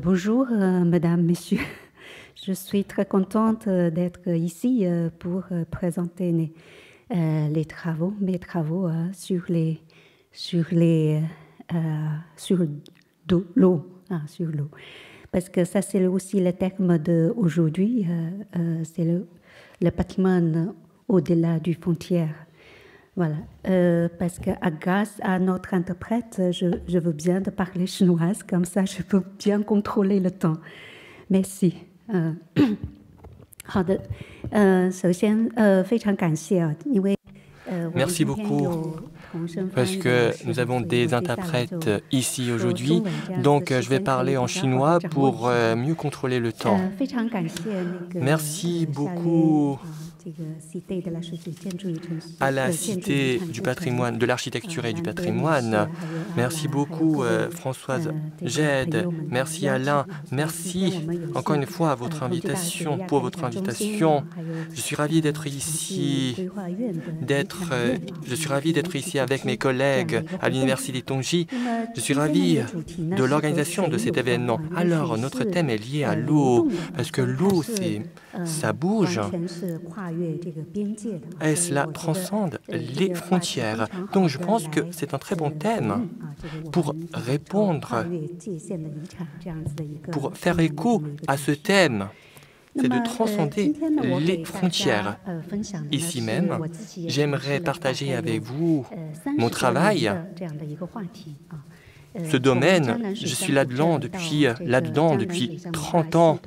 Bonjour, mesdames, messieurs. Je suis très contente d'être ici pour présenter mes travaux sur l'eau. Parce que ça, c'est aussi le terme d'aujourd'hui. C'est le patrimoine au-delà du frontière. Voilà. Parce que grâce à notre interprète, je veux bien de parler chinoise, comme ça je peux bien contrôler le temps. Merci. 好的，首先非常感谢啊，因为 Merci beaucoup, parce que nous avons des interprètes ici aujourd'hui, donc je vais parler en chinois pour mieux contrôler le temps. Merci beaucoup à la Cité du patrimoine, de l'architecture et du patrimoine. Merci beaucoup Françoise Gède, merci Alain, merci encore une fois pour votre invitation. Je suis ravi d'être ici, je suis ravi d'être ici avec mes collègues à l'université Tongji. Je suis ravi de l'organisation de cet événement. Alors, notre thème est lié à l'eau, parce que l'eau, ça bouge. Et cela transcende les frontières. Donc je pense que c'est un très bon thème pour répondre, pour faire écho à ce thème. c'est de transcender les frontières. Ici même, j'aimerais partager avec vous mon travail. Ce domaine, je suis là-dedans depuis 30 ans.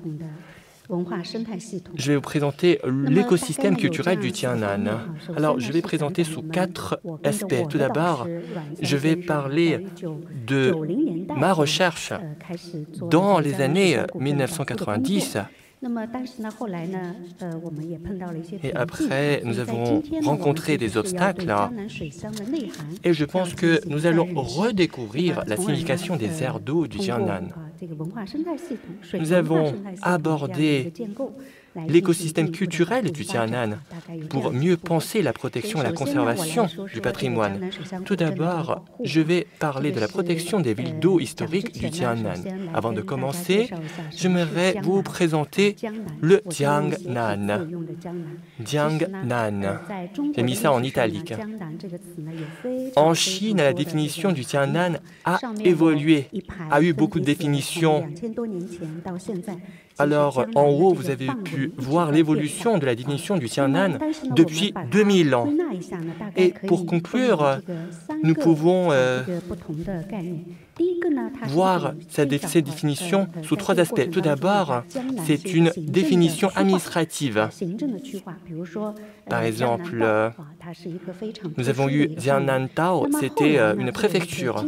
Je vais vous présenter l'écosystème culturel du Tian'an. Alors, je vais présenter sous 4 aspects. Tout d'abord, je vais parler de ma recherche dans les années 1990. Et après, nous avons rencontré des obstacles et je pense que nous allons redécouvrir la signification des aires d'eau du Tian'an. Nous avons abordé l'écosystème culturel du Tian'an pour mieux penser la protection et la conservation du patrimoine. Tout d'abord, je vais parler de la protection des villes d'eau historiques du Tian'an. Avant de commencer, j'aimerais vous présenter le Jiangnan. Jiangnan. J'ai mis ça en italique. En Chine, la définition du Tian'an a évolué, a eu beaucoup de définitions. Alors, en haut, vous avez pu voir l'évolution de la définition du Tian'an depuis 2000 ans. Et pour conclure, nous pouvons voir cette définition sous 3 aspects. Tout d'abord, c'est une définition administrative. Par exemple, nous avons eu Jiannantao, c'était une préfecture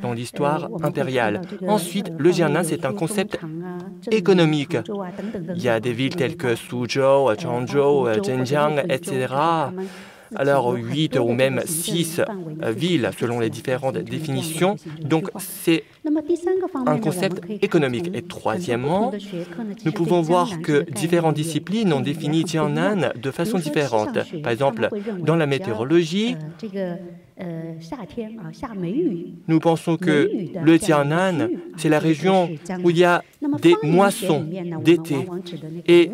dans l'histoire impériale. Ensuite, le Jian'an, c'est un concept économique. Il y a des villes telles que Suzhou, Changzhou, Zhenjiang, etc. Alors 8 ou même 6 villes selon les différentes définitions. Donc c'est un concept économique. Et troisièmement, nous pouvons voir que différentes disciplines ont défini Tian'an de façon différente. Par exemple, dans la météorologie, nous pensons que le Tian'an, c'est la région où il y a des moissons d'été. Et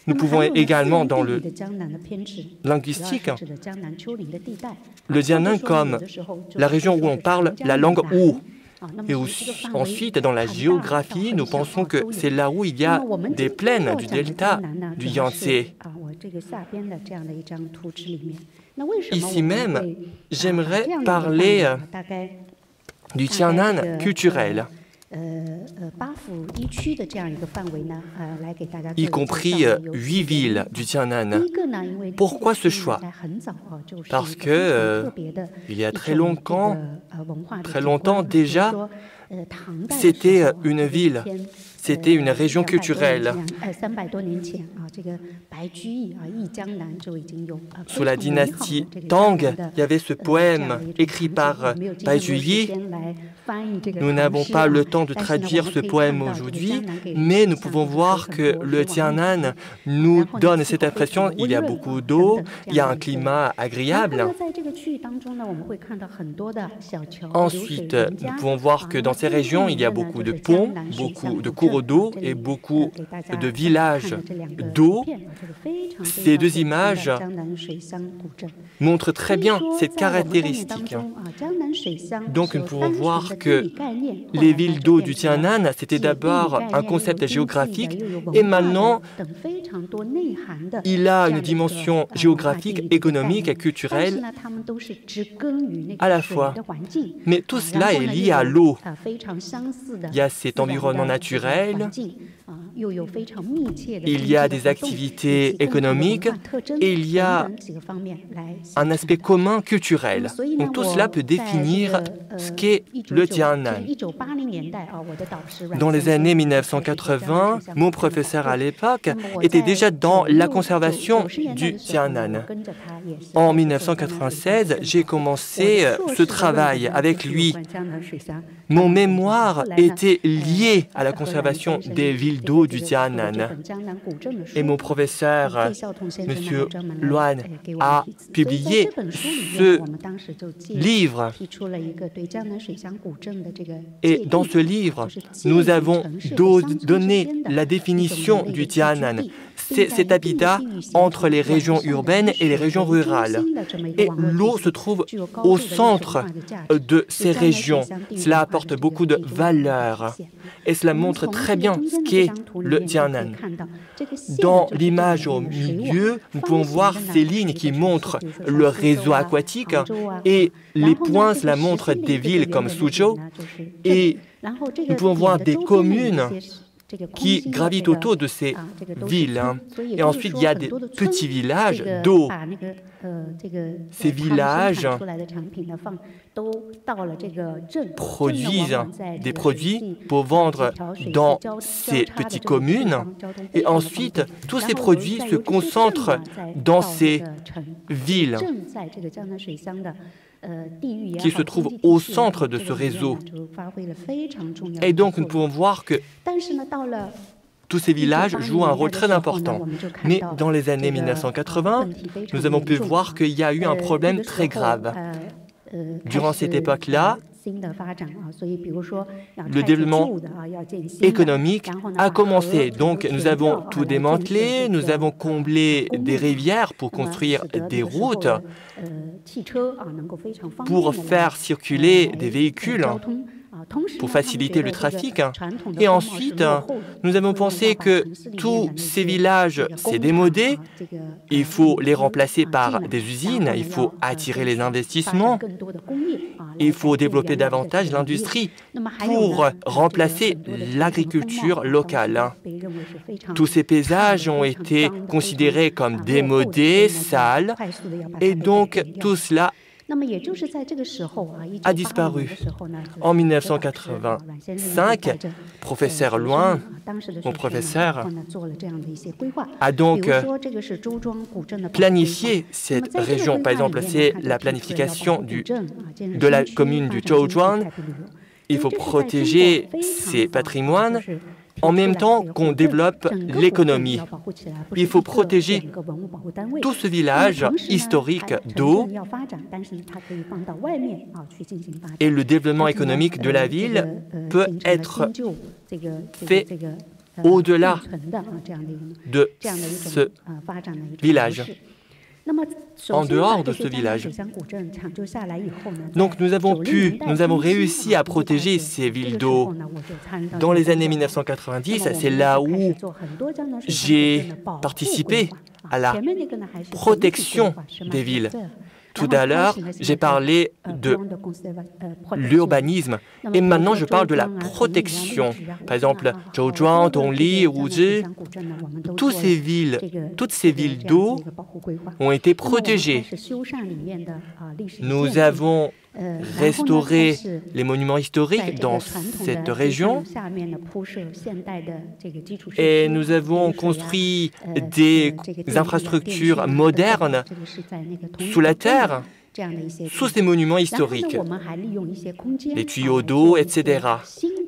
nous pouvons également, dans le linguistique, le Jian'an comme la région où on parle la langue Wu. Et ensuite, dans la géographie, nous pensons que c'est là où il y a des plaines du delta du Yangtze. Ici même, j'aimerais parler du Tian'an culturel, y compris 8 villes du Tian'an. Pourquoi ce choix? Parce que il y a très longtemps déjà, c'était une ville, c'était une région culturelle. Sous la dynastie Tang, il y avait ce poème écrit par Bai Juyi. Nous n'avons pas le temps de traduire ce poème aujourd'hui, mais nous pouvons voir que le Tian'an nous donne cette impression. Il y a beaucoup d'eau, il y a un climat agréable. Ensuite, nous pouvons voir que dans ces régions, il y a beaucoup de ponts, beaucoup de cours d'eau et beaucoup de villages d'eau. Ces 2 images montrent très bien cette caractéristique. Donc, nous pouvons voir que les villes d'eau du Tian'an, c'était d'abord un concept géographique et maintenant, il a une dimension géographique, économique et culturelle à la fois. Mais tout cela est lié à l'eau. Il y a cet environnement naturel, il y a des activités économiques et il y a un aspect commun culturel. Donc tout cela peut définir ce qu'est le Tian'an. Dans les années 1980, mon professeur à l'époque était déjà dans la conservation du Tian'an. En 1996, j'ai commencé ce travail avec lui. Mon mémoire était lié à la conservation des villes d'eau du Tian'an. Et mon professeur, M. Luan, a publié ce livre. Et dans ce livre, nous avons donné la définition du Tian'an. cet habitat entre les régions urbaines et les régions rurales. Et l'eau se trouve au centre de ces régions. Cela apporte beaucoup de valeur et cela montre très bien ce qu'est le Jiangnan. Dans l'image au milieu, nous pouvons voir ces lignes qui montrent le réseau aquatique et les points, cela montre des villes comme Suzhou et nous pouvons voir des communes qui gravitent autour de ces villes. Et ensuite, il y a des petits villages d'eau. Ces villages produisent des produits pour vendre dans ces petites communes. Et ensuite, tous ces produits se concentrent dans ces villes qui se trouvent au centre de ce réseau. Et donc, nous pouvons voir que tous ces villages jouent un rôle très important. Mais dans les années 1980, nous avons pu voir qu'il y a eu un problème très grave. Durant cette époque-là, le développement économique a commencé. Donc, nous avons tout démantelé, nous avons comblé des rivières pour construire des routes, pour faire circuler des véhicules, pour faciliter le trafic. Et ensuite, nous avons pensé que tous ces villages, c'est démodé, il faut les remplacer par des usines, il faut attirer les investissements, il faut développer davantage l'industrie pour remplacer l'agriculture locale. Tous ces paysages ont été considérés comme démodés, sales, et donc tout cela a disparu. En 1985, professeur Luan, mon professeur, a donc planifié cette région. Par exemple, c'est la planification de la commune du Zhouzhuang. Il faut protéger ces patrimoines en même temps qu'on développe l'économie. Il faut protéger tout ce village historique d'eau et le développement économique de la ville peut être fait au-delà de ce village, en dehors de ce village. Donc nous avons réussi à protéger ces villes d'eau. Dans les années 1990, c'est là où j'ai participé à la protection des villes. Tout à l'heure, j'ai parlé de l'urbanisme et maintenant je parle de la protection. Par exemple, Zhouzhuang, Dongli, Wuzhi, toutes ces villes d'eau ont été protégées. Nous avons restaurer les monuments historiques dans cette région et nous avons construit des infrastructures modernes sous la terre, sous ces monuments historiques, les tuyaux d'eau, etc.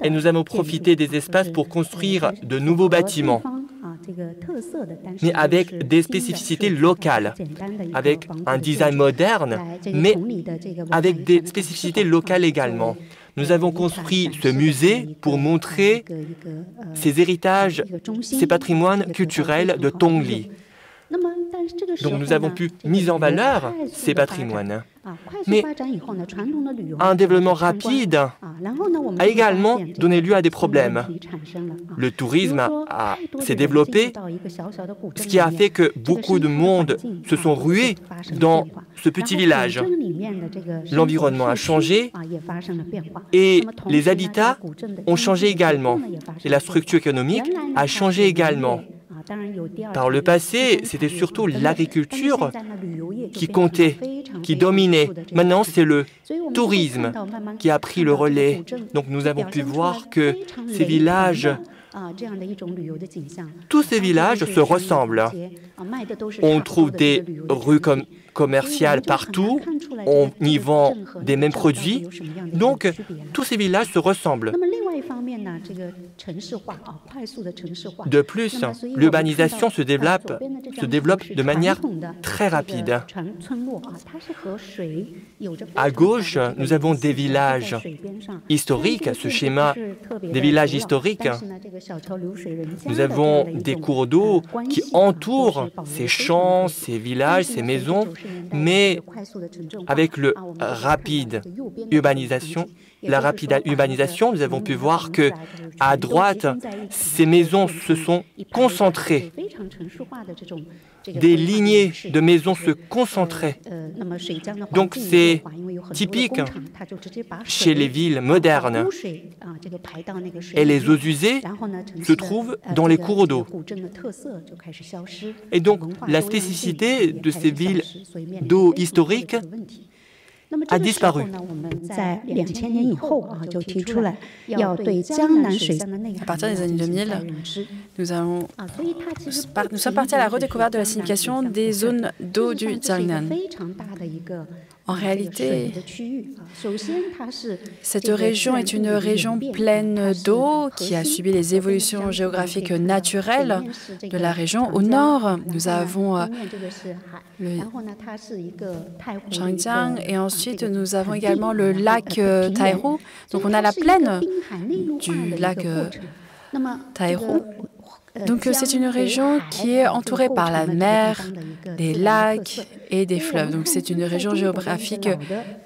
Et nous avons profité des espaces pour construire de nouveaux bâtiments, mais avec des spécificités locales, avec un design moderne, mais avec des spécificités locales également. Nous avons construit ce musée pour montrer ces héritages, ces patrimoines culturels de Tongli. Donc nous avons pu mettre en valeur ces patrimoines. Mais un développement rapide a également donné lieu à des problèmes. Le tourisme s'est développé, ce qui a fait que beaucoup de monde se sont rués dans ce petit village. L'environnement a changé et les habitats ont changé également. Et la structure économique a changé également. Par le passé, c'était surtout l'agriculture qui comptait, qui dominait. Maintenant, c'est le tourisme qui a pris le relais. Donc nous avons pu voir que ces villages, tous ces villages se ressemblent. On trouve des rues commerciales partout, on y vend des mêmes produits. Donc tous ces villages se ressemblent. De plus, l'urbanisation se développe de manière très rapide. À gauche, nous avons des villages historiques, ce schéma des villages historiques. Nous avons des cours d'eau qui entourent ces champs, ces villages, ces maisons, mais avec la rapide urbanisation, nous avons pu voir que à droite, ces maisons se sont concentrées. Des lignées de maisons se concentraient. Donc c'est typique chez les villes modernes. Et les eaux usées se trouvent dans les cours d'eau. Et donc la spécificité de ces villes d'eau historiques a disparu. À partir des années 2000, nous sommes partis à la redécouverte de la signification des zones d'eau du Jiangnan. En réalité, cette région est une région pleine d'eau qui a subi les évolutions géographiques naturelles de la région. Au nord, nous avons le Zhangjiang et ensuite nous avons également le lac Taihu. Donc on a la plaine du lac Taihu. Donc c'est une région qui est entourée par la mer, des lacs et des fleuves. Donc c'est une région géographique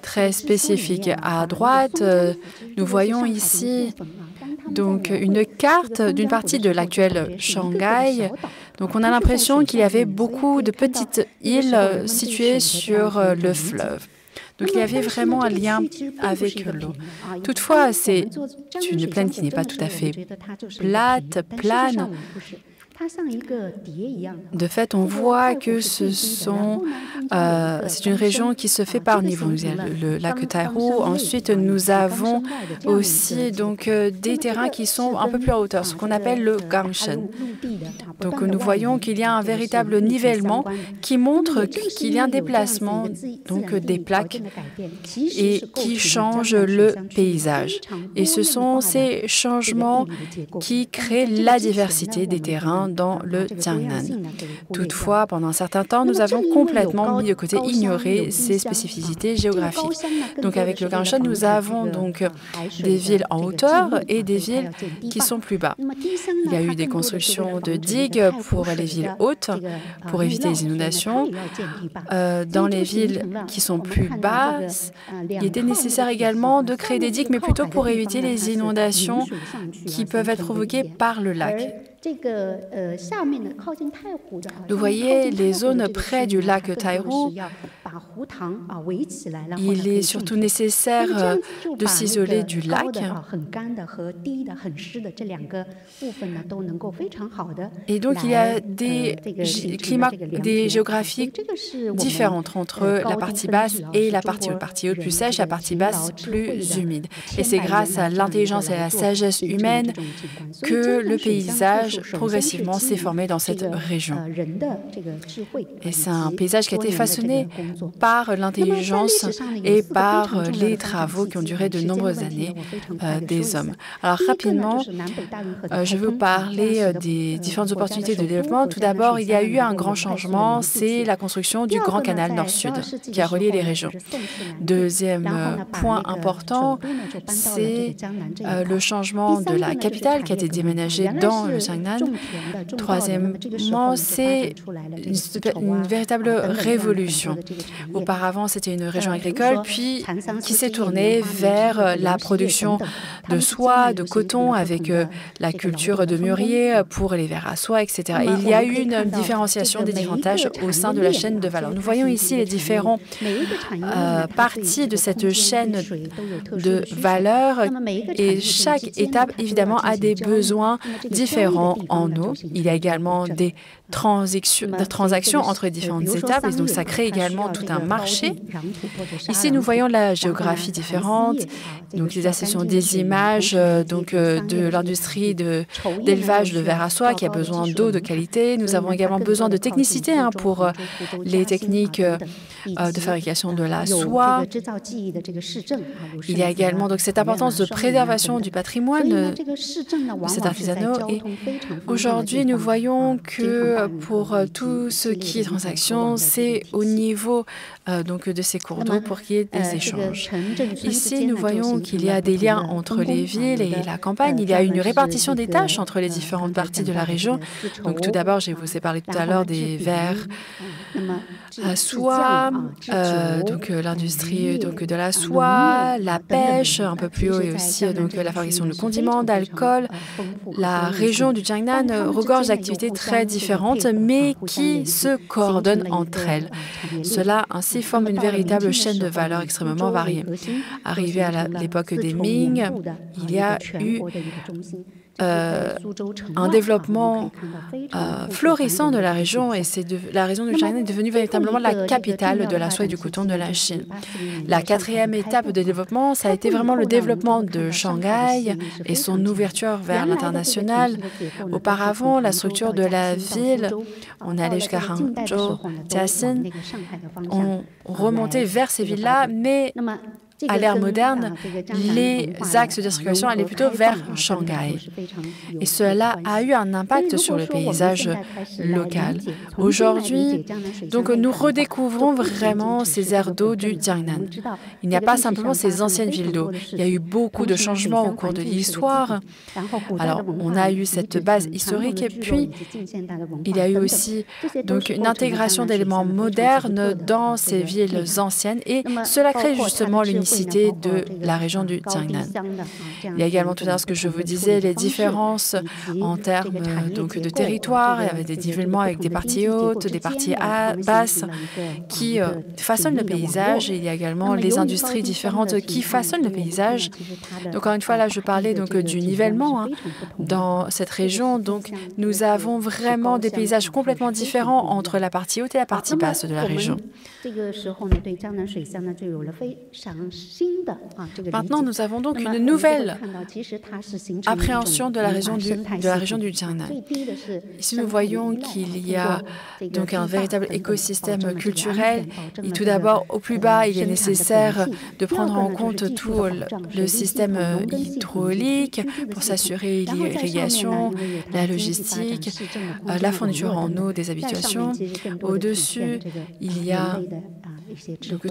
très spécifique. À droite, nous voyons ici donc une carte d'une partie de l'actuel Shanghai. Donc on a l'impression qu'il y avait beaucoup de petites îles situées sur le fleuve. Donc il y avait vraiment un lien avec l'eau. Toutefois, c'est une plaine qui n'est pas tout à fait plane. De fait, on voit que c'est une région qui se fait par niveau. Il y a le lac Taihu. Ensuite, nous avons aussi donc, des terrains qui sont un peu plus en hauteur, ce qu'on appelle le Gangshen. Donc, nous voyons qu'il y a un véritable nivellement qui montre qu'il y a un déplacement donc, des plaques et qui change le paysage. Et ce sont ces changements qui créent la diversité des terrains dans le Jiangnan. Toutefois, pendant un certain temps, nous avons complètement mis de côté, ignoré ces spécificités géographiques. Donc avec le Gangshan, nous avons donc des villes en hauteur et des villes qui sont plus bas. Il y a eu des constructions de digues pour les villes hautes, pour éviter les inondations. Dans les villes qui sont plus basses, il était nécessaire également de créer des digues, mais plutôt pour éviter les inondations qui peuvent être provoquées par le lac. Vous voyez les zones près du lac Taihu. Il est surtout nécessaire de s'isoler du lac. Et donc il y a des climats, des géographies différentes entre la partie basse et la partie haute. La partie haute plus sèche, la partie basse plus humide. Et c'est grâce à l'intelligence et à la sagesse humaine que le paysage progressivement s'est formé dans cette région. Et c'est un paysage qui a été façonné par l'intelligence et par les travaux qui ont duré de nombreuses années des hommes. Alors rapidement, je vais vous parler des différentes opportunités de développement. Tout d'abord, il y a eu un grand changement, c'est la construction du Grand Canal Nord-Sud qui a relié les régions. Deuxième point important, c'est le changement de la capitale qui a été déménagée dans le Jiangnan. Troisièmement, c'est une véritable révolution. Auparavant, c'était une région agricole, puis qui s'est tournée vers la production de soie, de coton, avec la culture de mûrier pour les vers à soie, etc. Et il y a eu une différenciation des différentes tâches au sein de la chaîne de valeur. Nous voyons ici les différentes parties de cette chaîne de valeur et chaque étape, évidemment, a des besoins différents en eau. Il y a également des transactions entre les différentes étapes et donc ça crée également tout certains marchés. Ici, nous voyons la géographie différente. Donc, il y a des images de l'industrie d'élevage de verre à soie qui a besoin d'eau de qualité. Nous avons également besoin de technicité pour les techniques de fabrication de la soie. Il y a également donc cette importance de préservation du patrimoine de cet artisanat. Et aujourd'hui, nous voyons que pour tout ce qui est transaction, c'est au niveau de ces cours d'eau pour qu'il y ait des échanges. Ici, nous voyons qu'il y a des liens entre les villes et la campagne. Il y a une répartition des tâches entre les différentes parties de la région. Donc, tout d'abord, je vous ai parlé tout à l'heure des verres à soie, l'industrie de la soie, la pêche, un peu plus haut, et aussi la fabrication de condiments, d'alcool. La région du Jiangnan regorge d'activités très différentes, mais qui se coordonnent entre elles. Cela ainsi forme une véritable chaîne de valeur extrêmement variée. Arrivé à l'époque des Ming, il y a eu un développement florissant de la région, et la région du Jiangnan est devenue véritablement la capitale de la soie et du coton de la Chine. La quatrième étape de développement, ça a été vraiment le développement de Shanghai et son ouverture vers l'international. Auparavant, la structure de la ville, on allait jusqu'à Hangzhou, Jiaxing, on remontait vers ces villes-là, mais à l'ère moderne, les axes de circulation allaient plutôt vers Shanghai. Et cela a eu un impact sur le paysage local. Aujourd'hui, nous redécouvrons vraiment ces aires d'eau du Jiangnan. Il n'y a pas simplement ces anciennes villes d'eau. Il y a eu beaucoup de changements au cours de l'histoire. Alors, on a eu cette base historique, et puis il y a eu aussi une intégration d'éléments modernes dans ces villes anciennes, et cela crée justement l'unicité de la région du Jiangnan. Il y a également tout à l'heure ce que je vous disais, les différences en termes de territoire, avec des nivellements avec des parties hautes, des parties basses qui façonnent le paysage, et il y a également les industries différentes qui façonnent le paysage. Donc, encore une fois, là, je parlais du nivellement dans cette région. Donc, nous avons vraiment des paysages complètement différents entre la partie haute et la partie basse de la région. Maintenant, nous avons donc une nouvelle appréhension de la région du Jiangnan. Ici, nous voyons qu'il y a un véritable écosystème culturel. Et tout d'abord, au plus bas, il est nécessaire de prendre en compte tout le système hydraulique pour s'assurer l'irrigation, la logistique, la fourniture en eau des habitations. Au-dessus, il y a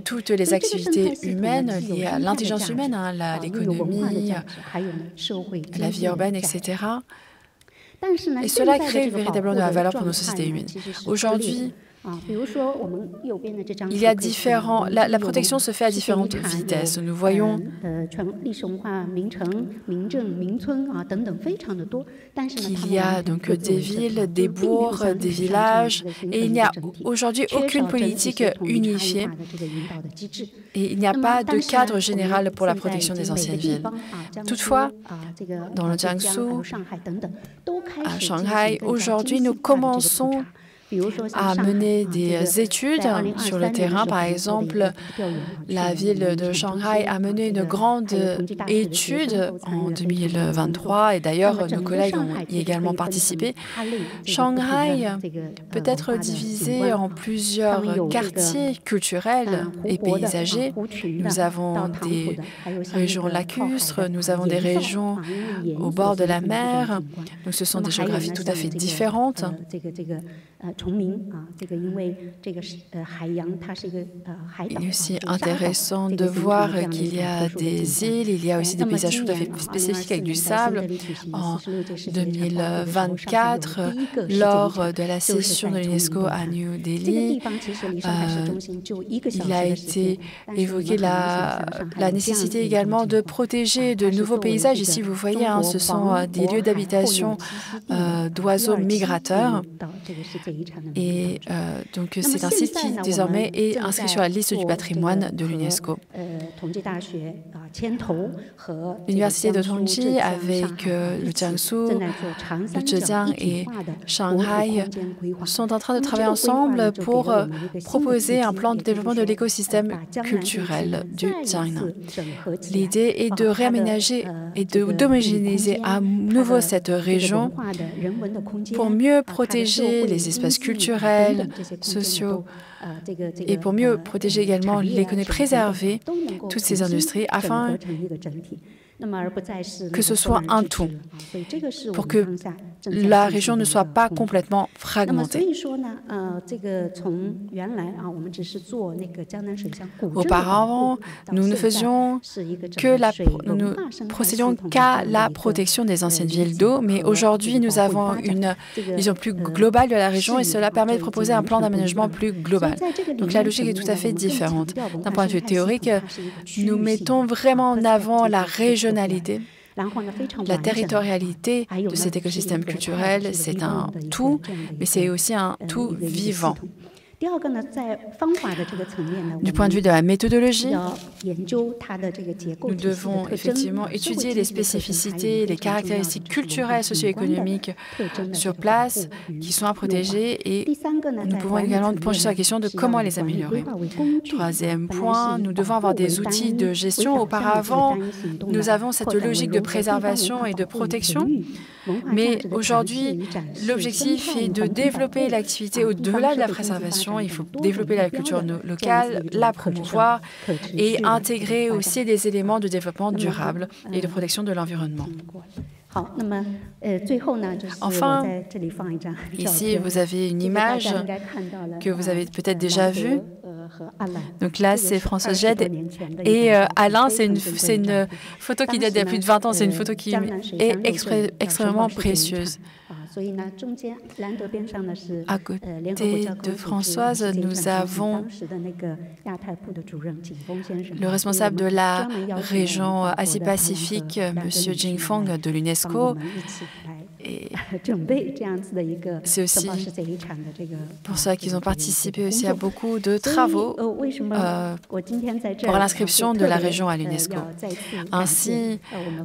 toutes les activités humaines liées à l'intelligence humaine, l'économie, la vie urbaine, etc. Et cela crée véritablement de la valeur pour nos sociétés humaines. Aujourd'hui, il y a la protection se fait à différentes vitesses. Nous voyons qu'il y a des villes, des bourgs, des villages, et il n'y a aujourd'hui aucune politique unifiée, et il n'y a pas de cadre général pour la protection des anciennes villes. Toutefois, dans le Jiangsu, à Shanghai, aujourd'hui, nous commençons à mener des études sur le terrain. Par exemple, la ville de Shanghai a mené une grande étude en 2023, et d'ailleurs, nos collègues ont y également participé. Shanghai peut être divisé en plusieurs quartiers culturels et paysagers. Nous avons des régions lacustres, nous avons des régions au bord de la mer. Donc, ce sont des géographies tout à fait différentes. Il est aussi intéressant de voir qu'il y a des îles, il y a aussi des paysages tout à fait spécifiques avec du sable. En 2024, lors de la session de l'UNESCO à New Delhi, il a été évoqué la nécessité également de protéger de nouveaux paysages. Ici, vous voyez, ce sont des lieux d'habitation d'oiseaux migrateurs. Et donc c'est un site qui désormais est inscrit sur la liste du patrimoine de l'UNESCO. L'université de Tongji avec le Jiangsu, le Zhejiang et Shanghai sont en train de travailler ensemble pour proposer un plan de développement de l'écosystème culturel du Jiangnan. L'idée est de réaménager et d'homogénéiser à nouveau cette région pour mieux protéger les espaces culturels, sociaux et pour mieux protéger également l'économie, préserver toutes ces industries afin que ce soit un tout, pour que la région ne soit pas complètement fragmentée. Auparavant, nous ne procédions qu'à la protection des anciennes villes d'eau, mais aujourd'hui, nous avons une vision plus globale de la région et cela permet de proposer un plan d'aménagement plus global. Donc la logique est tout à fait différente. D'un point de vue théorique, nous mettons vraiment en avant la régionalité. La territorialité de cet écosystème culturel, c'est un tout, mais c'est aussi un tout vivant. Du point de vue de la méthodologie, nous devons effectivement étudier les spécificités, les caractéristiques culturelles, socio-économiques sur place qui sont à protéger et nous pouvons également nous pencher sur la question de comment les améliorer. Troisième point, nous devons avoir des outils de gestion. Auparavant, nous avons cette logique de préservation et de protection, mais aujourd'hui, l'objectif est de développer l'activité au-delà de la préservation. Il faut développer la culture locale, la promouvoir et intégrer aussi des éléments de développement durable et de protection de l'environnement. Enfin, ici, vous avez une image que vous avez peut-être déjà vue. Donc là, c'est Françoise Jed et Alain, c'est une photo qui date d'il y a plus de 20 ans. C'est une photo qui est extrêmement précieuse. À côté de Françoise, nous avons le responsable de la région Asie-Pacifique, M. Jingfeng de l'UNESCO. Et c'est aussi pour ça qu'ils ont participé aussi à beaucoup de travaux pour l'inscription de la région à l'UNESCO. Ainsi,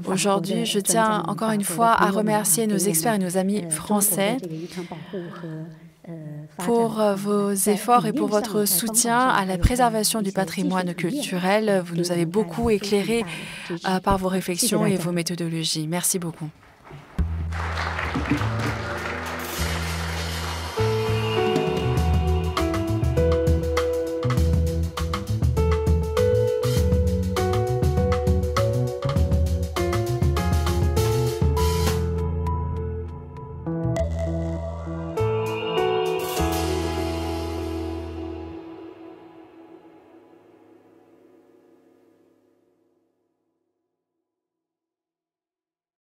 aujourd'hui, je tiens encore une fois à remercier nos experts et nos amis français pour vos efforts et pour votre soutien à la préservation du patrimoine culturel. Vous nous avez beaucoup éclairés par vos réflexions et vos méthodologies. Merci beaucoup.